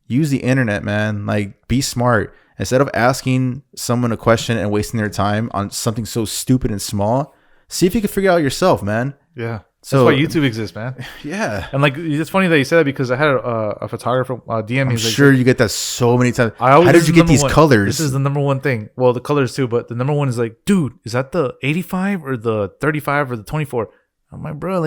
use the internet, man. Like, be smart. Instead of asking someone a question and wasting their time on something so stupid and small, see if you can figure it out yourself, man. Yeah. So that's why YouTube exists, man. Yeah. And like, it's funny that you said that because I had a photographer DM me. I'm sure you get that so many times. How did you get these colors? This is the number one thing. Well, the colors too, but the number one is like, dude, is that the 85 or the 35 or the 24? I'm like, bro,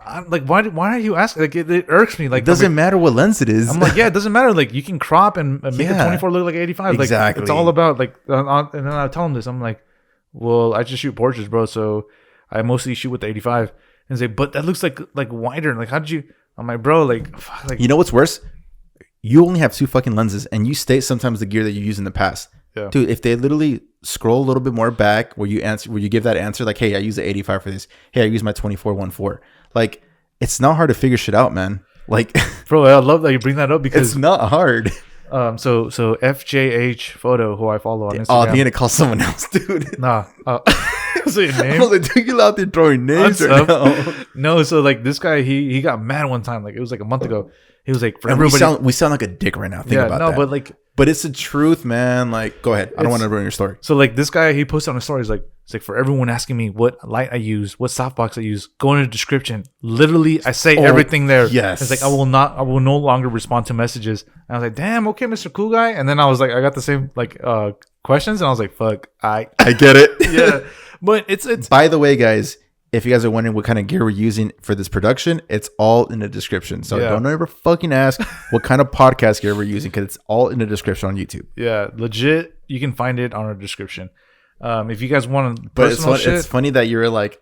why are you asking? Like, it irks me. Like, it doesn't matter what lens it is. I'm like, yeah, it doesn't matter. Like, you can crop and make the 24 look like 85. Exactly. Like, it's all about like. And then I tell him this. I'm like, well, I just shoot portraits, bro. So I mostly shoot with the 85. And say, but that looks like wider. Like, how did you? I'm like, bro, like, you know what's worse? You only have 2 fucking lenses, and you state sometimes the gear that you used in the past. Yeah. Dude, if they literally scroll a little bit more back, where you give that answer, like, hey, I use the 85 for this. Hey, I use my 24-1.4. Like, it's not hard to figure shit out, man. Like, bro, I love that you bring that up because it's not hard. So FJH Photo, who I follow on Instagram. Oh, I'm gonna call someone else, dude. Nah. Say your name. I was like, dude, you out there throwing names right now. No, so like this guy, he got mad one time. Like, it was like a month ago. He was like, for everybody, we sound like a dick right now. Think about that. But it's the truth, man. Like, go ahead. I don't want to ruin your story. So like this guy, he posted on a story. He's like, it's like, for everyone asking me what light I use, what softbox I use, go in the description. Literally, I say everything there. Yes. It's like, I will no longer respond to messages. And I was like, damn, okay, Mr. Cool Guy. And then I was like, I got the same like questions, and I was like, fuck, I get it. Yeah. But it's by the way, guys, if you guys are wondering what kind of gear we're using for this production, it's all in the description. So don't ever fucking ask what kind of podcast gear we're using, because it's all in the description on YouTube. Yeah, legit. You can find it on our description. If you guys want personal shit, it's funny that you're like,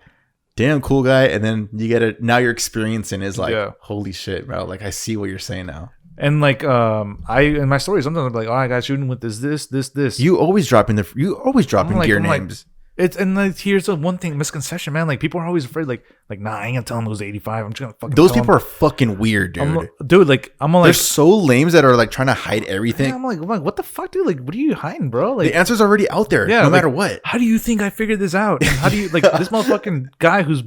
damn, cool guy, and then you get it. Now you're experiencing is like, holy shit, bro. Like, I see what you're saying now. And like, I in my stories sometimes I'm like, all right, guys, shooting with this. You always dropping gear names. It's and like, here's the one thing misconception, man. Like, people are always afraid, like nah, I ain't gonna tell them it was 85. I'm just gonna fucking. Those people are fucking weird, dude. They're so lames that are like trying to hide everything. Yeah, I'm like, what the fuck, dude? Like, what are you hiding, bro? Like, the answer's already out there. Yeah, no matter what. How do you think I figured this out? And how do you like this motherfucking guy who's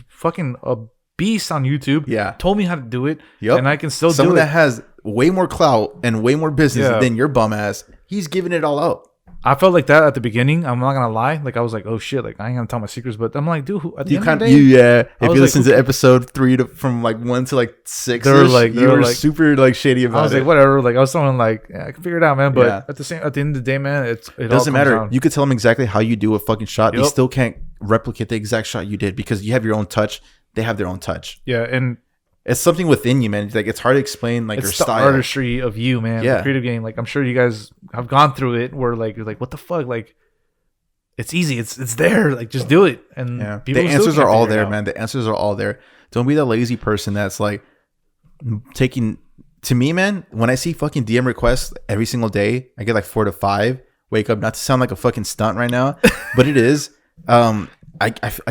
fucking a beast on YouTube? Yeah, told me how to do it. Yep, and I can still do it. Someone that has way more clout and way more business than your bum ass. He's giving it all out. I felt like that at the beginning. I'm not gonna lie. Like, I was like, oh shit, like I ain't gonna tell my secrets. But I'm like, dude, at the end of the day, if you listen to episode 3 from like 1 to like 6, you were super like shady about it. I was like, whatever. Like, I was someone like, I can figure it out, man. But at the end of the day, man, it doesn't matter. Down. You could tell them exactly how you do a fucking shot. They still can't replicate the exact shot you did because you have your own touch. They have their own touch. Yeah, and it's something within you, man. Like, it's hard to explain, like, your style. It's the artistry of you, man. Yeah. The creative game. Like, I'm sure you guys have gone through it where, like, you're like, what the fuck? Like, it's easy. It's there. Like, just do it. And the answers are all there, man. The answers are all there. Don't be that lazy person that's, like, taking... To me, man, when I see fucking DM requests every single day, I get, like, 4 to 5. Wake up. Not to sound like a fucking stunt right now, but it is. I'm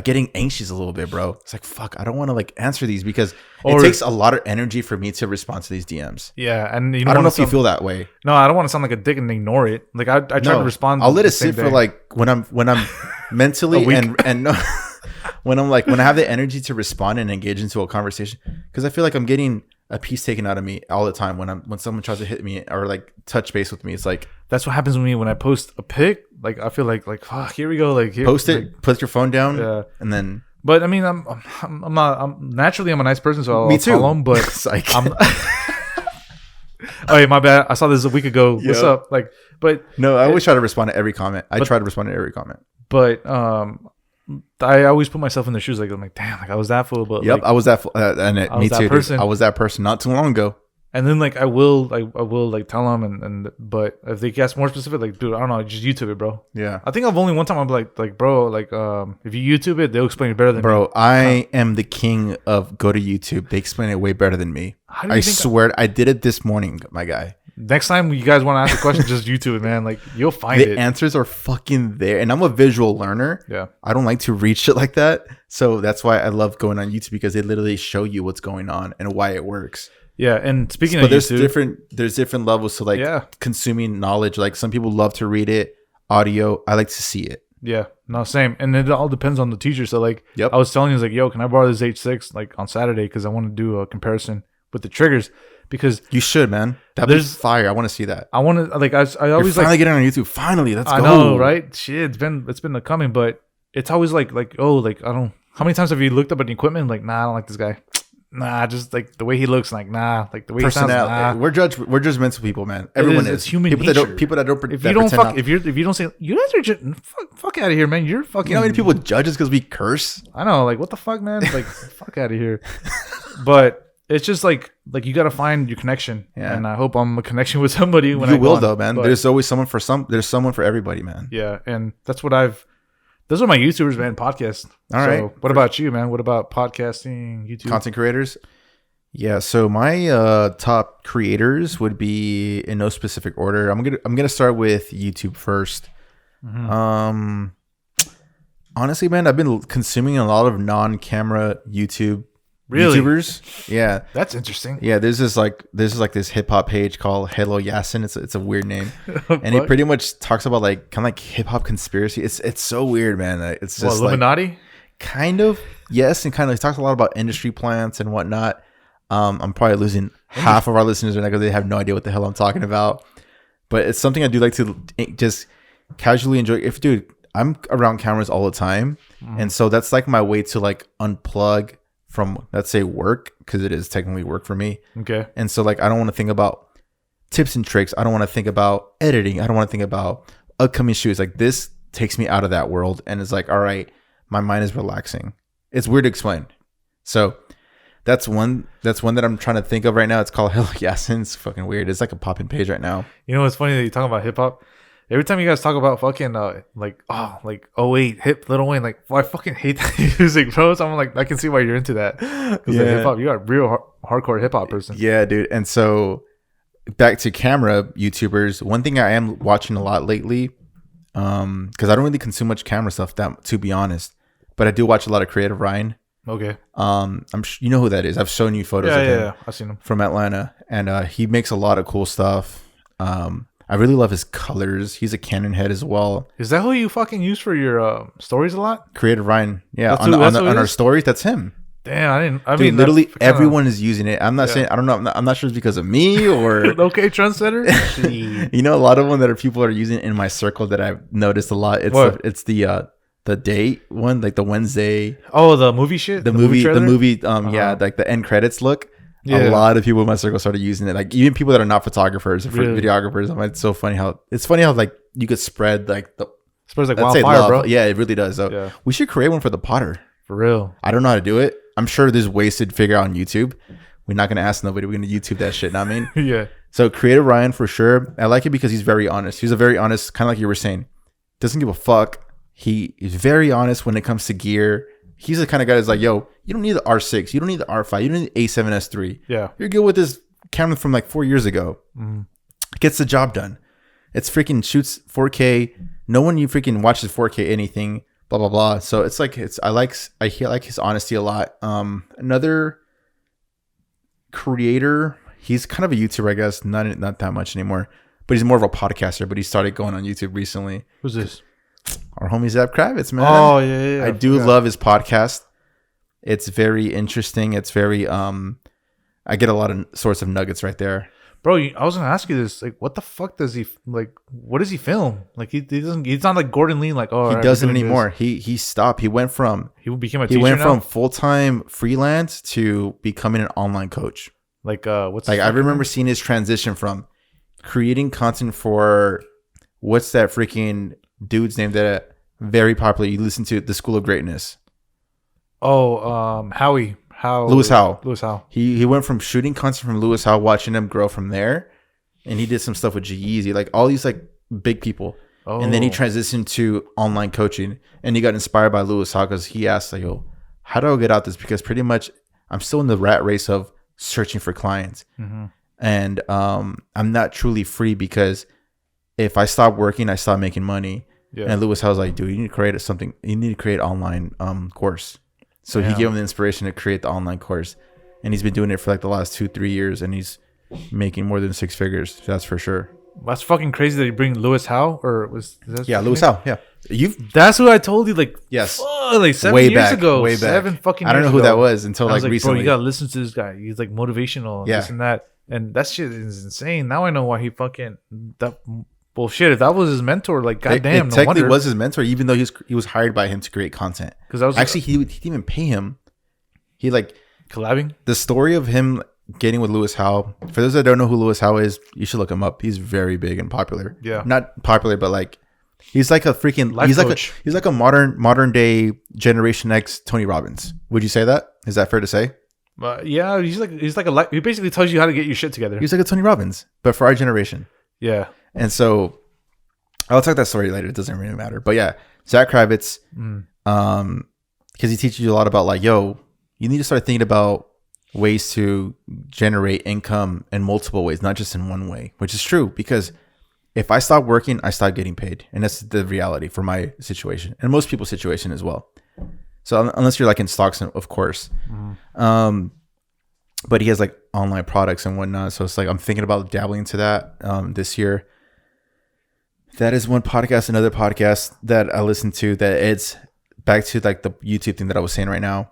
getting anxious a little bit, bro. It's like, fuck, I don't want to like answer these because it takes a lot of energy for me to respond to these DMs. Yeah, and I don't know if you feel that way. No, I don't want to sound like a dick and ignore it. Like, I try to respond. I'll let it sit for like when I'm mentally and when I have the energy to respond and engage into a conversation, because I feel like I'm getting a piece taken out of me all the time when someone tries to hit me or like touch base with me. It's like, that's what happens with me when I post a pic. Like, I feel like fuck, here we go. Like, here, post it, like, put your phone down, and then. But I mean, I'm naturally I'm a nice person, so me too. I'll follow him, but oh yeah, my bad. I saw this a week ago. What's up? Like, but no, I always try to respond to every comment. I try to respond to every comment. But I always put myself in their shoes. Like I'm like, damn, like I was that fool, but Yep, like, I was that, me that too. person. Dude. I was that person not too long ago. And then like I will like tell them and but if they get more specific, like dude, I don't know, just YouTube it, bro. Yeah, I think I've only one time I'm like bro, like if you YouTube it, they'll explain it better than bro. me. I am the king of go to YouTube. They explain it way better than me. I swear, I did it this morning, my guy. Next time you guys want to ask a question, just YouTube it, man. Like you'll find the it. answers are fucking there, and I'm a visual learner. Yeah, I don't like to read shit like that, so that's why I love going on YouTube because they literally show you what's going on and why it works. Yeah, and speaking but of there's YouTube, there's different levels to like consuming knowledge. Like some people love to read it, audio. I like to see it. Yeah, no, same. And it all depends on the teacher. So like, yep. I was telling you, like, yo, can I borrow this H6 like on Saturday because I want to do a comparison with the triggers because you should, man. That'd be fire. I want to see that. I want to like I always finally like getting on YouTube. Finally, let's go. I know, right? Shit, it's been coming, but it's always like oh, like I don't. How many times have you looked up an equipment like nah, I don't like this guy. Nah, just like the way he looks, like nah, like the way he sounds. Nah. We're judgmental people, man. Everyone is. It's human people nature. People that don't. If you don't fuck, if you don't say you guys are just fuck out of here, man. You're fucking. You know how many people judge us because we curse? I know, like what the fuck, man. Like fuck out of here. But it's just like you got to find your connection, and I hope I'm a connection with somebody. When you I will go though, man. But there's always someone for some. There's someone for everybody, man. Yeah, and that's what I've. Those are my YouTubers, man. Podcast. All right. What about you, man? What about podcasting, YouTube, content creators? Yeah, so my top creators would be in no specific order. I'm gonna start with YouTube first. Mm-hmm. Honestly, man, I've been consuming a lot of non-camera YouTubers. Yeah, that's interesting. Yeah, there's this hip hop page called Hello Yasin. It's a weird name, and it pretty much talks about like kind of like hip hop conspiracy. It's so weird, man. It's just Illuminati, like, kind of yes, and kind of talks a lot about industry plants and whatnot. I'm probably losing half of our listeners right now because they have no idea what the hell I'm talking about. But it's something I do like to just casually enjoy. Dude, I'm around cameras all the time. And so that's like my way to like unplug from, let's say, work, because it is technically work for me. Okay. And so like I don't want to think about tips and tricks. I don't want to think about editing. I don't want to think about upcoming shoots. Like this takes me out of that world. And it's like, all right, my mind is relaxing. It's weird to explain. So that's one that I'm trying to think of right now. It's called Hello Yasin. It's fucking weird. It's like a popping page right now. You know what's funny that you talk about hip hop? Every time you guys talk about fucking like 08 hip Lil Wayne, like I fucking hate that music, bro. So I'm like, I can see why you're into that. Because hip hop, you are a real hardcore hip hop person. Yeah, dude. And so back to camera YouTubers. One thing I am watching a lot lately, because I don't really consume much camera stuff, to be honest, but I do watch a lot of Creative Ryan. Okay. You know who that is. I've shown you photos of him. Yeah, I've seen him from Atlanta, and he makes a lot of cool stuff. I really love his colors. He's a Canon head as well. Is that who you fucking use for your stories a lot? Creative Ryan. Yeah, on our stories, that's him. Damn, I mean, literally everyone is using it. I'm not saying, I don't know. I'm not sure it's because of me or okay, trendsetter. You know, a lot of them that people are using in my circle that I've noticed a lot. It's the date one, like the Wednesday. Oh, the movie shit. The movie. Yeah, like the end credits look. Yeah. A lot of people in my circle started using it. Like even people that are not photographers or videographers. It's so funny how like you could spread like the spreads like wildfire, bro. Yeah, it really does. So we should create one for the Potter. For real. I don't know how to do it. I'm sure there's ways to figure out on YouTube. We're not gonna ask nobody. We're gonna YouTube that shit. Know what I mean? Yeah. So Creative Ryan for sure. I like it because he's very honest. He's a very honest, kind of like you were saying. Doesn't give a fuck. He is very honest when it comes to gear. He's the kind of guy that's like, yo, you don't need the R6. You don't need the R5. You don't need the A7S3. Yeah. You're good with this camera from like 4 years ago. Gets the job done. It's freaking shoots 4K. No one you freaking watches 4K anything. Blah, blah, blah. So it's like, I like his honesty a lot. Another creator, he's kind of a YouTuber, I guess. Not that much anymore. But he's more of a podcaster. But he started going on YouTube recently. Who's this? Our homie Zab Kravitz, man. Oh yeah. I do love his podcast. It's very interesting. It's very I get a lot of sorts of nuggets right there. Bro, I was gonna ask you this. Like, what the fuck does he like? What does he film? Like, he doesn't. He's not like Gordon Lee. Like, he doesn't anymore. He stopped. He went from full-time freelance to becoming an online coach. Like, I remember seeing his transition from creating content for what's that freaking dude's name that very popular. You listen to The School of Greatness. Oh, Howie. Lewis Howe. Lewis Howe. He went from shooting content from Lewis Howe, watching him grow from there, and he did some stuff with G-Eazy, like all these like big people. Oh. And then he transitioned to online coaching, and he got inspired by Lewis Howe because he asked, like, yo, how do I get out this? Because pretty much I'm still in the rat race of searching for clients. Mm-hmm. And I'm not truly free because if I stop working, I stop making money. Yeah. And Lewis Howe was like, dude, you need to create something. You need to create an online course. So he gave him the inspiration to create the online course. And he's been doing it for like the last 2-3 years, and he's making more than 6 figures. That's for sure. That's fucking crazy that you bring Lewis Howe, or was that Lewis Howe. Yeah, That's who I told you. Like, yes, like 7 years ago. Way back. 7 fucking. I don't know who that was until like recently. Bro, you gotta listen to this guy. He's like motivational, this and that, and that shit is insane. Now I know why he fucking that bullshit. If that was his mentor, like goddamn, it technically was his mentor, even though he was hired by him to create content. Because I was actually he didn't even pay him. He like collabing. The story of him getting with Lewis Howe. For those that don't know who Lewis Howe is, you should look him up. He's very big and popular. Yeah, not popular, but like he's like a freaking he's like a modern day Generation X Tony Robbins. Would you say that? Is that fair to say? Yeah, he basically tells you how to get your shit together. He's like a Tony Robbins, but for our generation. Yeah, and so I'll talk that story later. It doesn't really matter. But yeah, Zach Kravitz, because he teaches you a lot about like, yo, you need to start thinking about ways to generate income in multiple ways, not just in one way, which is true because if I stop working, I stop getting paid. And that's the reality for my situation and most people's situation as well. So unless you're like in stocks, of course. But he has like online products and whatnot. So it's like, I'm thinking about dabbling into that this year. That is one podcast. Another podcast that I listen to that it's back to like the YouTube thing that I was saying right now.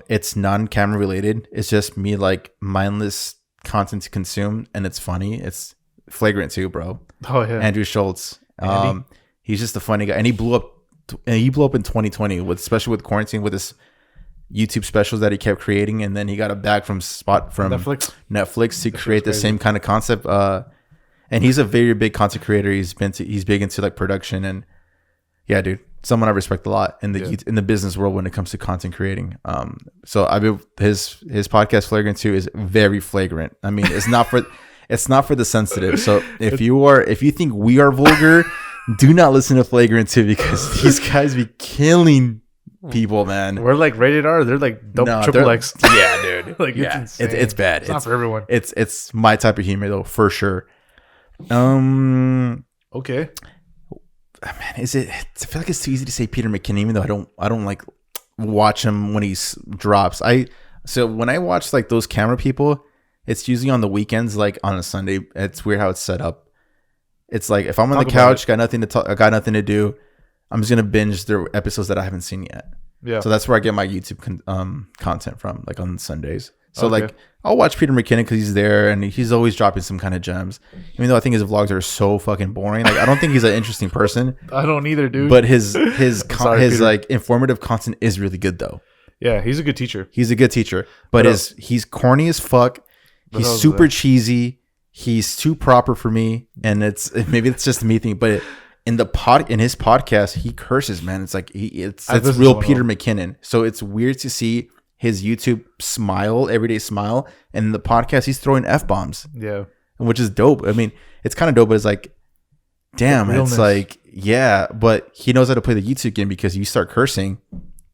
It's non-camera related. It's just me like mindless content to consume, and it's funny. It's flagrant too, bro. Oh yeah, Andrew Schultz. He's just a funny guy, and he blew up. And he blew up in 2020, especially with quarantine, with his YouTube specials that he kept creating, and then he got a bag from Netflix to create the same kind of concept. And he's a very big content creator. He's big into like production, and yeah, dude. Someone I respect a lot in the business world when it comes to content creating. So his podcast Flagrant 2 is very flagrant. I mean, it's not for the sensitive. So if you think we are vulgar, do not listen to Flagrant 2 because these guys be killing people, man. We're like rated R. They're like triple X. Yeah, dude. Like yeah, it's bad. It's not for everyone. It's my type of humor though, for sure. Okay. Man, I feel like it's too easy to say Peter McKinnon, even though I don't like watch him when he drops. So when I watch like those camera people, it's usually on the weekends, like on a Sunday. It's weird how it's set up. It's like if I'm on the couch, got nothing to do, I'm just gonna binge their episodes that I haven't seen yet. Yeah. So that's where I get my YouTube content from, like on Sundays. So like I'll watch Peter McKinnon because he's there and he's always dropping some kind of gems. Even though I think his vlogs are so fucking boring. Like I don't think he's an interesting person. I don't either, dude. But his like informative content is really good though. Yeah, he's a good teacher. But he's corny as fuck. He's super cheesy. He's too proper for me, and maybe it's just a me thing. But in his podcast, he curses, man. It's like it's real Peter McKinnon. So it's weird to see his YouTube everyday smile, and in the podcast he's throwing F-bombs. Yeah. Which is dope. I mean, it's kind of dope, but it's like, damn, it's like, yeah, but he knows how to play the YouTube game because you start cursing,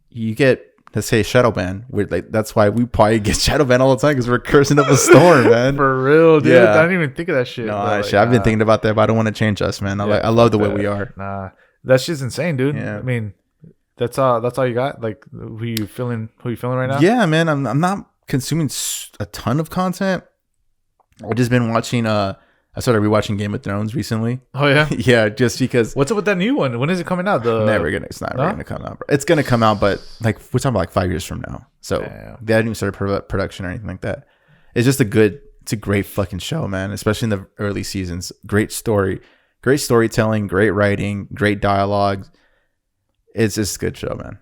you get, let's say, shadow ban. Like that's why we probably get shadow ban all the time because we're cursing up a storm, man. For real, dude. Yeah. I didn't even think of that shit. No, I've been thinking about that, but I don't want to change us, man. I love the way we are. Nah, that's just insane, dude. Yeah. I mean, that's all you got. Like, who you feeling right now? Yeah, man. I'm not consuming a ton of content. I've just been watching. I started rewatching Game of Thrones recently. Oh yeah, yeah. Just because. What's up with that new one? When is it coming out? It's not gonna come out. Bro. It's gonna come out, but like we're talking about like 5 years from now. So they haven't even started production or anything like that. It's just it's a great fucking show, man. Especially in the early seasons. Great story, great storytelling, great writing, great dialogue. It's just a good show, man.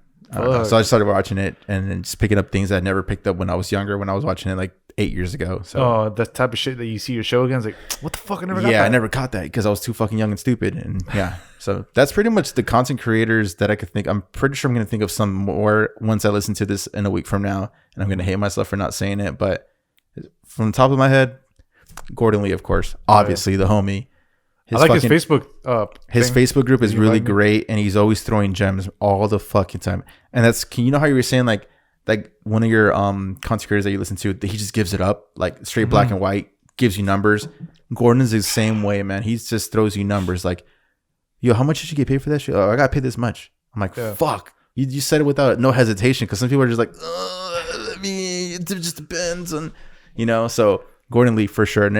So I started watching it and then just picking up things I never picked up when I was younger. When I was watching it like 8 years ago. So Oh, the type of shit that you see your show again is like, what the fuck? I never got yeah, that. I never caught that because I was too fucking young and stupid. And yeah, so that's pretty much the content creators that I could think. I'm pretty sure I'm going to think of some more once I listen to this in a week from now, and I'm going to hate myself for not saying it. But from the top of my head, Gordon Lee, of course, obviously the homie. I like his Facebook. His thing. Facebook group is really great, and he's always throwing gems all the fucking time. And that's, you know how you were saying like one of your content creators that you listen to, he just gives it up like straight black and white, gives you numbers. Gordon's the same way, man. He just throws you numbers like, yo, how much did you get paid for that shit? Oh, I got paid this much. I'm like, fuck. You said it without no hesitation, because some people are just like, I mean, it just depends on, you know. So Gordon Lee for sure, and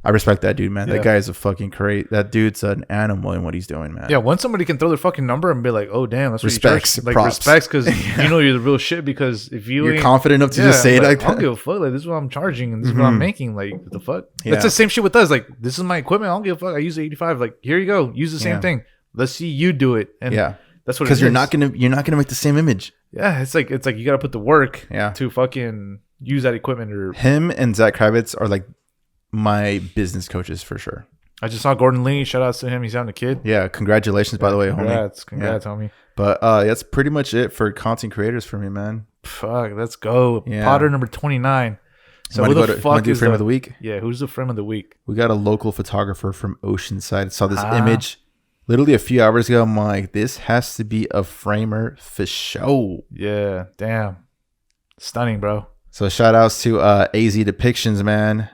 I respect that dude, man. That guy is a fucking crazy. That dude's an animal in what he's doing, man. Yeah, once somebody can throw their fucking number and be like, "Oh, damn, that's what respects, you charge." Like props. respects, because you know you're the real shit. Because if you're confident enough to just say it like that, I don't give a fuck. Like, this is what I'm charging, and this is what I'm making. Like, what the fuck? Yeah. It's the same shit with us. Like, this is my equipment. I don't give a fuck. I use the 85. Like, here you go. Use the same thing. Let's see you do it. And that's what. Because you're not gonna make the same image. Yeah, it's like you gotta put the work. Yeah. To fucking use that equipment. Or him and Zach Kravitz are like my business coaches for sure. I just saw Gordon Lee. Shout outs to him. He's having a kid. Yeah, congratulations, by the way, homie. Congrats, homie. But that's pretty much it for content creators for me, man. Fuck, let's go. Yeah. Potter number 29. So who the fuck is frame of the week? Yeah, who's the frame of the week? We got a local photographer from Oceanside. Saw this image literally a few hours ago. I'm like, this has to be a framer for show. Yeah, damn. Stunning, bro. So shout outs to AZ Depictions, man.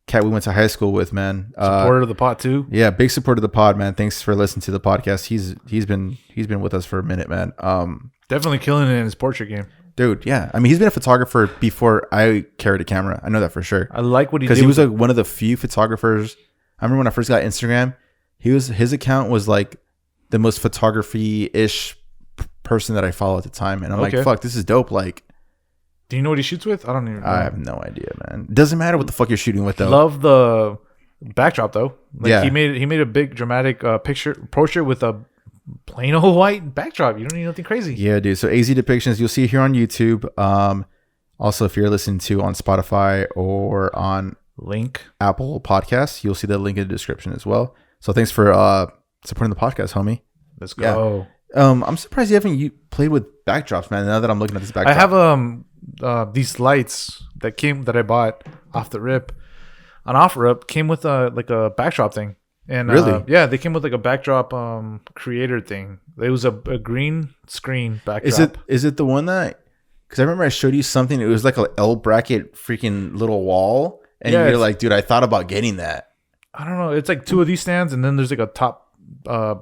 Cat we went to high school with, man. Supporter of the pod too. Yeah, big supporter of the pod, man. Thanks for listening to the podcast. He's been with us for a minute, man. Definitely killing it in his portrait game. Dude, yeah. I mean, he's been a photographer before I carried a camera. I know that for sure. I like what he did. Because he was like one of the few photographers. I remember when I first got Instagram, his account was like the most photography-ish person that I follow at the time. And I'm like, fuck, this is dope. Like, do you know what he shoots with? I don't even know. I have no idea, man. Doesn't matter what the fuck you're shooting with, though. Love the backdrop, though. Like, yeah. He made a big dramatic portrait with a plain old white backdrop. You don't need nothing crazy. Yeah, dude. So AZ Depictions, you'll see here on YouTube. Also, if you're listening to on Spotify or on Apple Podcasts, you'll see the link in the description as well. So thanks for supporting the podcast, homie. Let's go. Yeah. I'm surprised you haven't played with backdrops, man. Now that I'm looking at this backdrop, I have these lights that I bought off the rip on OfferUp, came with a backdrop thing. And really? Yeah, they came with like a backdrop creator thing. It was a green screen backdrop. Is it the one that? Because I remember I showed you something. It was like a L bracket freaking little wall, and you're like, dude, I thought about getting that. I don't know. It's like two of these stands, and then there's like a top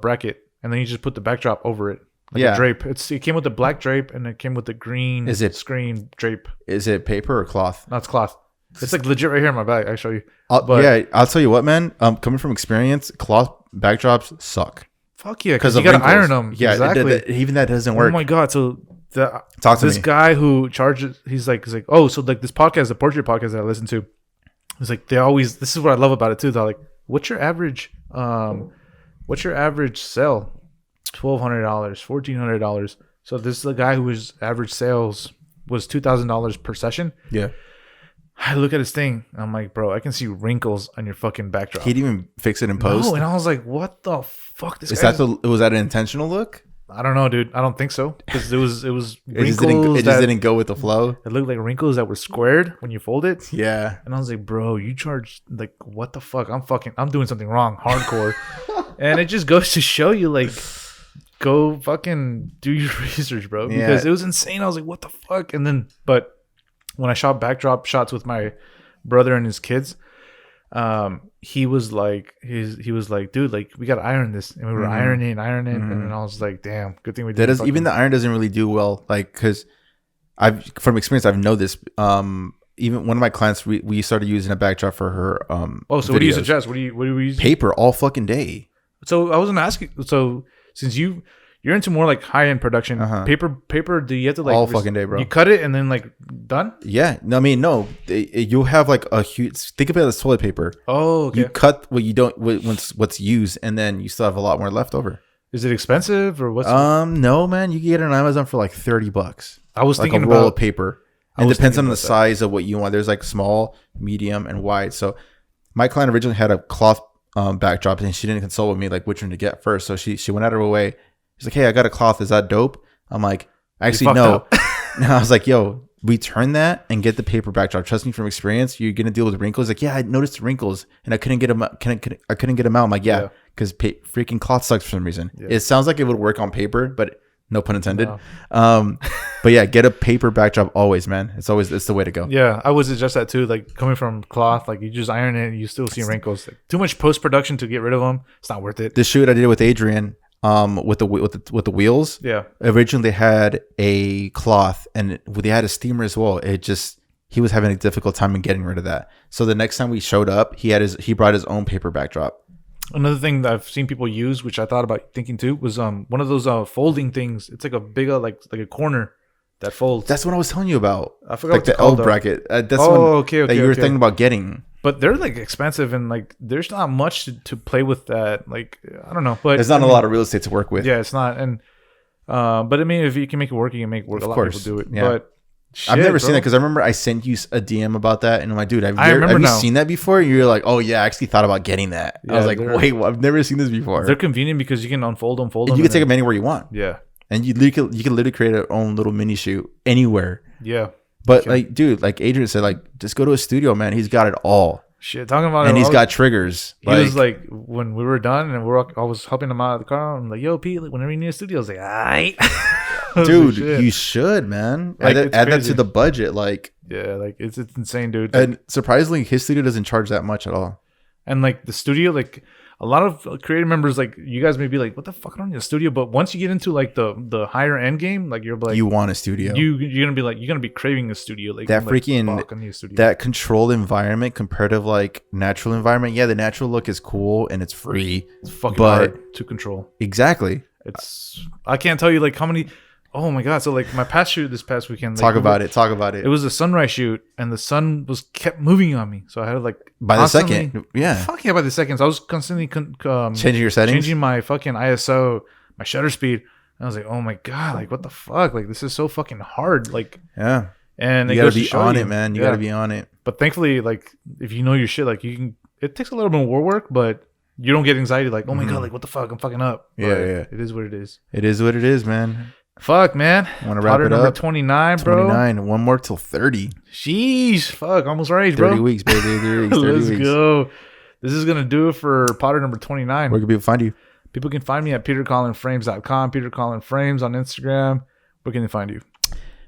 bracket, and then you just put the backdrop over it. Like a drape. It came with the black drape, and it came with the green screen drape. Is it paper or cloth? No, it's cloth. It's like legit right here in my bag. I'll show you. I'll tell you what, man. Coming from experience, cloth backdrops suck. Fuck yeah, because you gotta iron them. Yeah, exactly. Even that doesn't work. Oh my god. So this guy who charges, he's like, oh, so like this podcast, the portrait podcast that I listen to, it's like this is what I love about it too. They're like, what's your average sale? $1,200, $1,400. So this is the guy whose average sales was $2,000 per session. Yeah. I look at his thing, and I'm like, bro, I can see wrinkles on your fucking backdrop. He didn't even fix it in post. No, and I was like, what the fuck? Was that an intentional look? I don't know, dude. I don't think so, because it was wrinkles. It just didn't go with the flow. It looked like wrinkles that were squared when you fold it. Yeah. And I was like, bro, you charge like what the fuck? I'm doing something wrong, hardcore. And it just goes to show you, like, go fucking do your research, bro. Because it was insane. I was like, what the fuck? And then, but when I shot backdrop shots with my brother and his kids, he was like, dude, like, we gotta iron this, and we were ironing, and I was like, damn, good thing we did. Even the iron doesn't really do well, like, because from experience I've known this. Even one of my clients, we started using a backdrop for her. So videos. what do you suggest? What do we use? Paper all fucking day. So I was gonna ask you. So since you're into more like high end production, paper. Do you have to like all fucking day, bro? You cut it and then like done? Yeah. No, I mean, no. You'll have like a huge. Think of it as toilet paper. Oh, okay. You cut what you don't. What's used, and then you still have a lot more left over. Is it expensive or what's? No, man. You can get it on Amazon for like $30. I was like thinking a roll about of paper, It depends on the size of what you want. There's like small, medium, and wide. So my client originally had a cloth backdrop, and she didn't consult with me like which one to get first. So she went out of her way. She's like, "Hey, I got a cloth. Is that dope?" I'm like, "Actually, no." And I was like, "Yo, return that and get the paper backdrop. Trust me from experience, you're gonna deal with wrinkles." Like, "Yeah, I noticed the wrinkles and I couldn't get them. I couldn't get them out." I'm like, "Yeah, because freaking cloth sucks for some reason." Yeah. It sounds like it would work on paper, but no pun intended. No. But yeah, get a paper backdrop always, man. It's the way to go. Yeah, I would suggest that too. Like coming from cloth, like you just iron it, and you still see wrinkles. Like, too much post production to get rid of them. It's not worth it. The shoot I did with Adrian, with the wheels. Yeah. Originally they had a cloth and they had a steamer as well. He was having a difficult time in getting rid of that. So the next time we showed up, he brought his own paper backdrop. Another thing that I've seen people use, which I thought about thinking too, was one of those folding things. It's like a big like a corner that folds. That's what I was telling you about. I forgot like what the L bracket. That's okay, that you were thinking about getting. But they're like expensive and like there's not much to play with that. Like I don't know, but there's not a lot of real estate to work with. Yeah, it's not. And but I mean, if you can make it work, you can make it work. A lot of people do it. Yeah. But shit, I've never seen that because I remember I sent you a DM about that, and I'm like, dude, have you seen that before? And you're like, oh yeah, I actually thought about getting that. Yeah, I was like, wait, I've never seen this before. They're convenient because you can unfold them, fold them. You can take them anywhere you want. Yeah, and you can literally create your own little mini shoot anywhere. Yeah, but like, dude, like Adrian said, like just go to a studio, man. He's got it all. Shit, talking about and he's got triggers. He was like, when we were done and I was helping him out of the car. I'm like, yo, Pete, like, whenever you need a studio, I was like, alright. Dude, you should, man. Like, add that to the budget. Like, yeah, like it's insane, dude. And surprisingly, his studio doesn't charge that much at all. And like the studio, like a lot of creative members, like you guys may be like, what the fuck, I don't need a studio. But once you get into like the higher end game, like you're like, you want a studio. You're gonna be craving a studio. Like that freaking that controlled environment compared to like natural environment. Yeah, the natural look is cool and it's free. It's fucking hard to control. Exactly. I can't tell you like how many. Oh my god! So like my past shoot this past weekend. Talk about it. It was a sunrise shoot, and the sun kept moving on me. So I had to like by the second, yeah, fuck yeah, by the seconds. I was constantly changing your settings, changing my fucking ISO, my shutter speed. And I was like, oh my god, like what the fuck? Like this is so fucking hard. Like yeah, and you gotta be on it, man. You gotta be on it. But thankfully, like if you know your shit, like you can. It takes a little bit more work, but you don't get anxiety. Like oh my god, like what the fuck? I'm fucking up. But yeah. It is what it is. It is what it is, man. Fuck, man. Want to wrap it number up? 29, bro. 29. One more till 30. Sheesh. Fuck. Almost right, bro. 30 weeks, baby. 30 weeks. 30 Let's go. This is going to do it for Potter number 29. Where can people find you? People can find me at petercollinframes.com. Peter Collin Frames on Instagram. Where can they find you?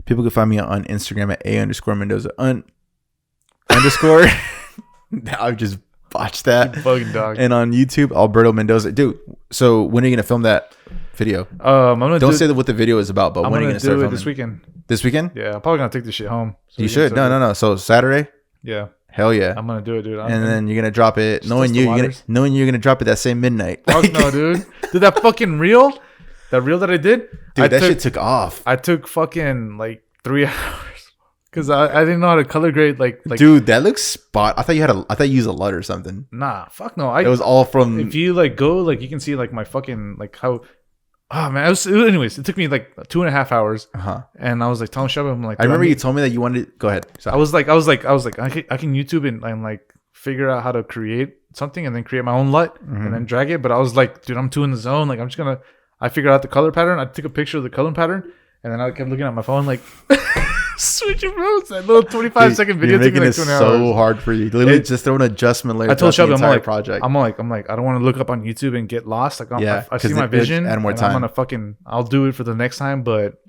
People can find me on Instagram at _Mendoza underscore. Now I've just botched that. You fucking dog. And on YouTube, Alberto Mendoza. Dude, so when are you going to film that video? I'm gonna Don't say what the video is about, but when are you going to start filming? This weekend. This weekend? Yeah, I'm probably going to take this shit home. So you should. No. So Saturday? Yeah. Hell yeah. I'm going to do it, dude. And then you're going to drop it, knowing you're going to drop it that same midnight. Fuck no, dude. Dude, that fucking reel, that I did? Dude, shit took off. I took fucking like 3 hours. Because I didn't know how to color grade like dude, that looks spot. I thought you used a LUT or something. Nah, fuck no. It was all from. If you like go like you can see like my fucking like how. Oh man, anyways, it took me like 2.5 hours. And I was like telling Shabba, I'm like, I remember you told me that you wanted. Go ahead. Sorry. I was like, I can YouTube and like figure out how to create something and then create my own LUT and then drag it. But I was like, dude, I'm too in the zone. Like I'm just gonna. I figured out the color pattern. I took a picture of the color pattern and then I kept looking at my phone like. Switching roads. That little 25-second video took me like 2 hours. So hard for you. Literally, just throw an adjustment layer. I told Shelby, I'm like, project. I'm like, I don't want to look up on YouTube and get lost. Like, I see my vision. Add more time. I'll do it for the next time, but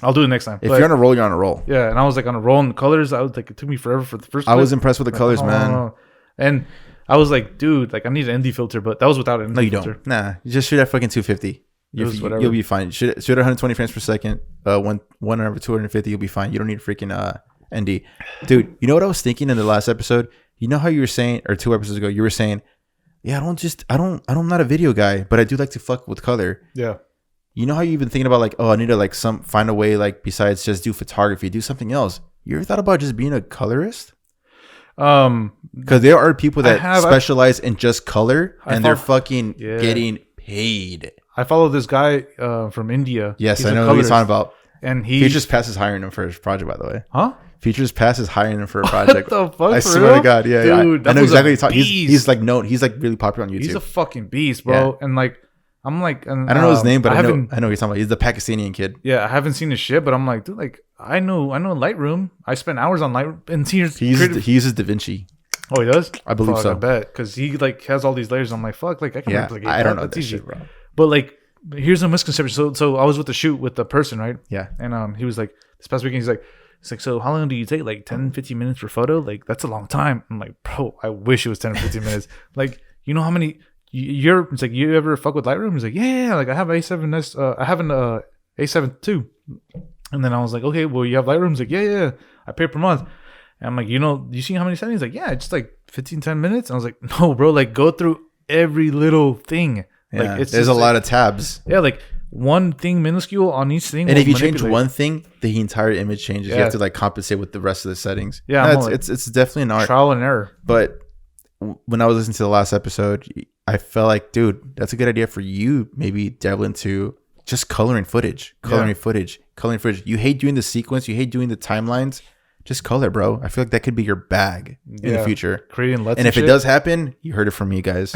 I'll do it next time. If you're on a roll, you're on a roll. Yeah, and I was like on a roll, and the colors, I was like, it took me forever for the first. I was impressed with the colors, man. And I was like, dude, like I need an ND filter, but that was without an ND filter. No, you don't. Nah, you just shoot at fucking 250. You'll be fine. Shoot at 120 frames per second. One over 250. You'll be fine. You don't need freaking ND, dude. You know what I was thinking in the last episode? You know how you were saying, or 2 episodes ago, you were saying, yeah, I'm not a video guy, but I do like to fuck with color. Yeah. You know how you've been thinking about like, oh, I need to like find a way like besides just do photography, do something else. You ever thought about just being a colorist? Because there are people that specialize in just color, and they're fucking getting paid. I follow this guy from India. Yes, I know who you're talking about. and he Features Pass is hiring him for his project, by the way. huh? Features Pass is hiring him for a project. What the fuck? I for swear real? to God, yeah, Dude, yeah. I know exactly. What beast. He's like known. He's like really popular on YouTube. He's a fucking beast, bro. And like, I'm like, and, I don't know his name, but I know haven't. who you're talking about. He's the Pakistani kid. Yeah, I haven't seen his shit, but I'm like, dude, like, I know Lightroom. I spent hours on Lightroom, and He uses DaVinci. Oh, he does. I believe fuck, so. I bet because he like has all these layers. I'm like, fuck, like I can replicate. I don't know That's that easy. shit, bro. But like, here's a misconception. So I was with the shoot with the person, right? Yeah. And he was like, this past weekend, he's like, so how long do you take? Like 10, 15 minutes for photo? Like that's a long time. I'm like, bro, I wish it was 10 or 15 minutes. Like, you know how many? It's like, you ever fuck with Lightroom? He's like, yeah. Like I have A7S. I have an A7 too. And then I was like, okay, well you have Lightroom? He's like, yeah. I pay per month. And I'm like, you see how many settings? He's like, yeah, it's just like 15, 10 minutes. And I was like, no, bro, like go through every little thing. Yeah, like there's a lot of tabs. Yeah, like one thing minuscule on each thing. And if you change one thing, the entire image changes. Yeah. You have to like compensate with the rest of the settings. Yeah, no, it's definitely an art. Trial and error. But when I was listening to the last episode, I felt like, dude, that's a good idea for you. Maybe delve into just coloring footage. You hate doing the sequence. You hate doing the timelines. Just color, bro. I feel like that could be your bag in the future. Creating LUTs and if it does happen, you heard it from me, guys.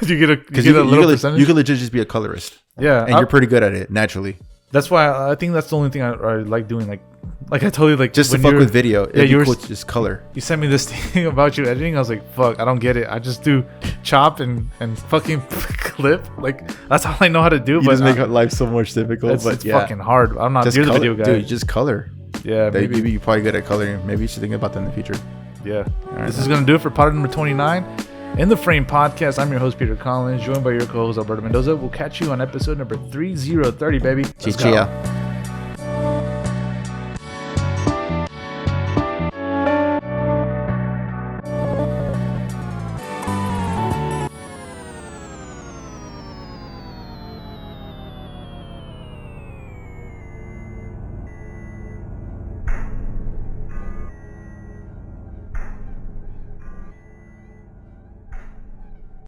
you get a little percentage. You could legit just be a colorist. Yeah, and you're pretty good at it naturally. That's why I think that's the only thing I like doing. Like I told you, like just to fuck with video. Yeah, you were cool to just color. You sent me this thing about you editing. I was like, fuck, I don't get it. I just do chop and fucking clip. Like that's all I know how to do. You but just make life so much difficult. It's fucking hard. I'm not. You're the video guy, dude. Just color. Yeah, maybe you're probably good at coloring. Maybe you should think about that in the future. Yeah. This is going to do it for pod number 29 in the Frame Podcast. I'm your host, Peter Collins, joined by your co-host, Alberto Mendoza. We'll catch you on episode number 3030, baby. Let's go.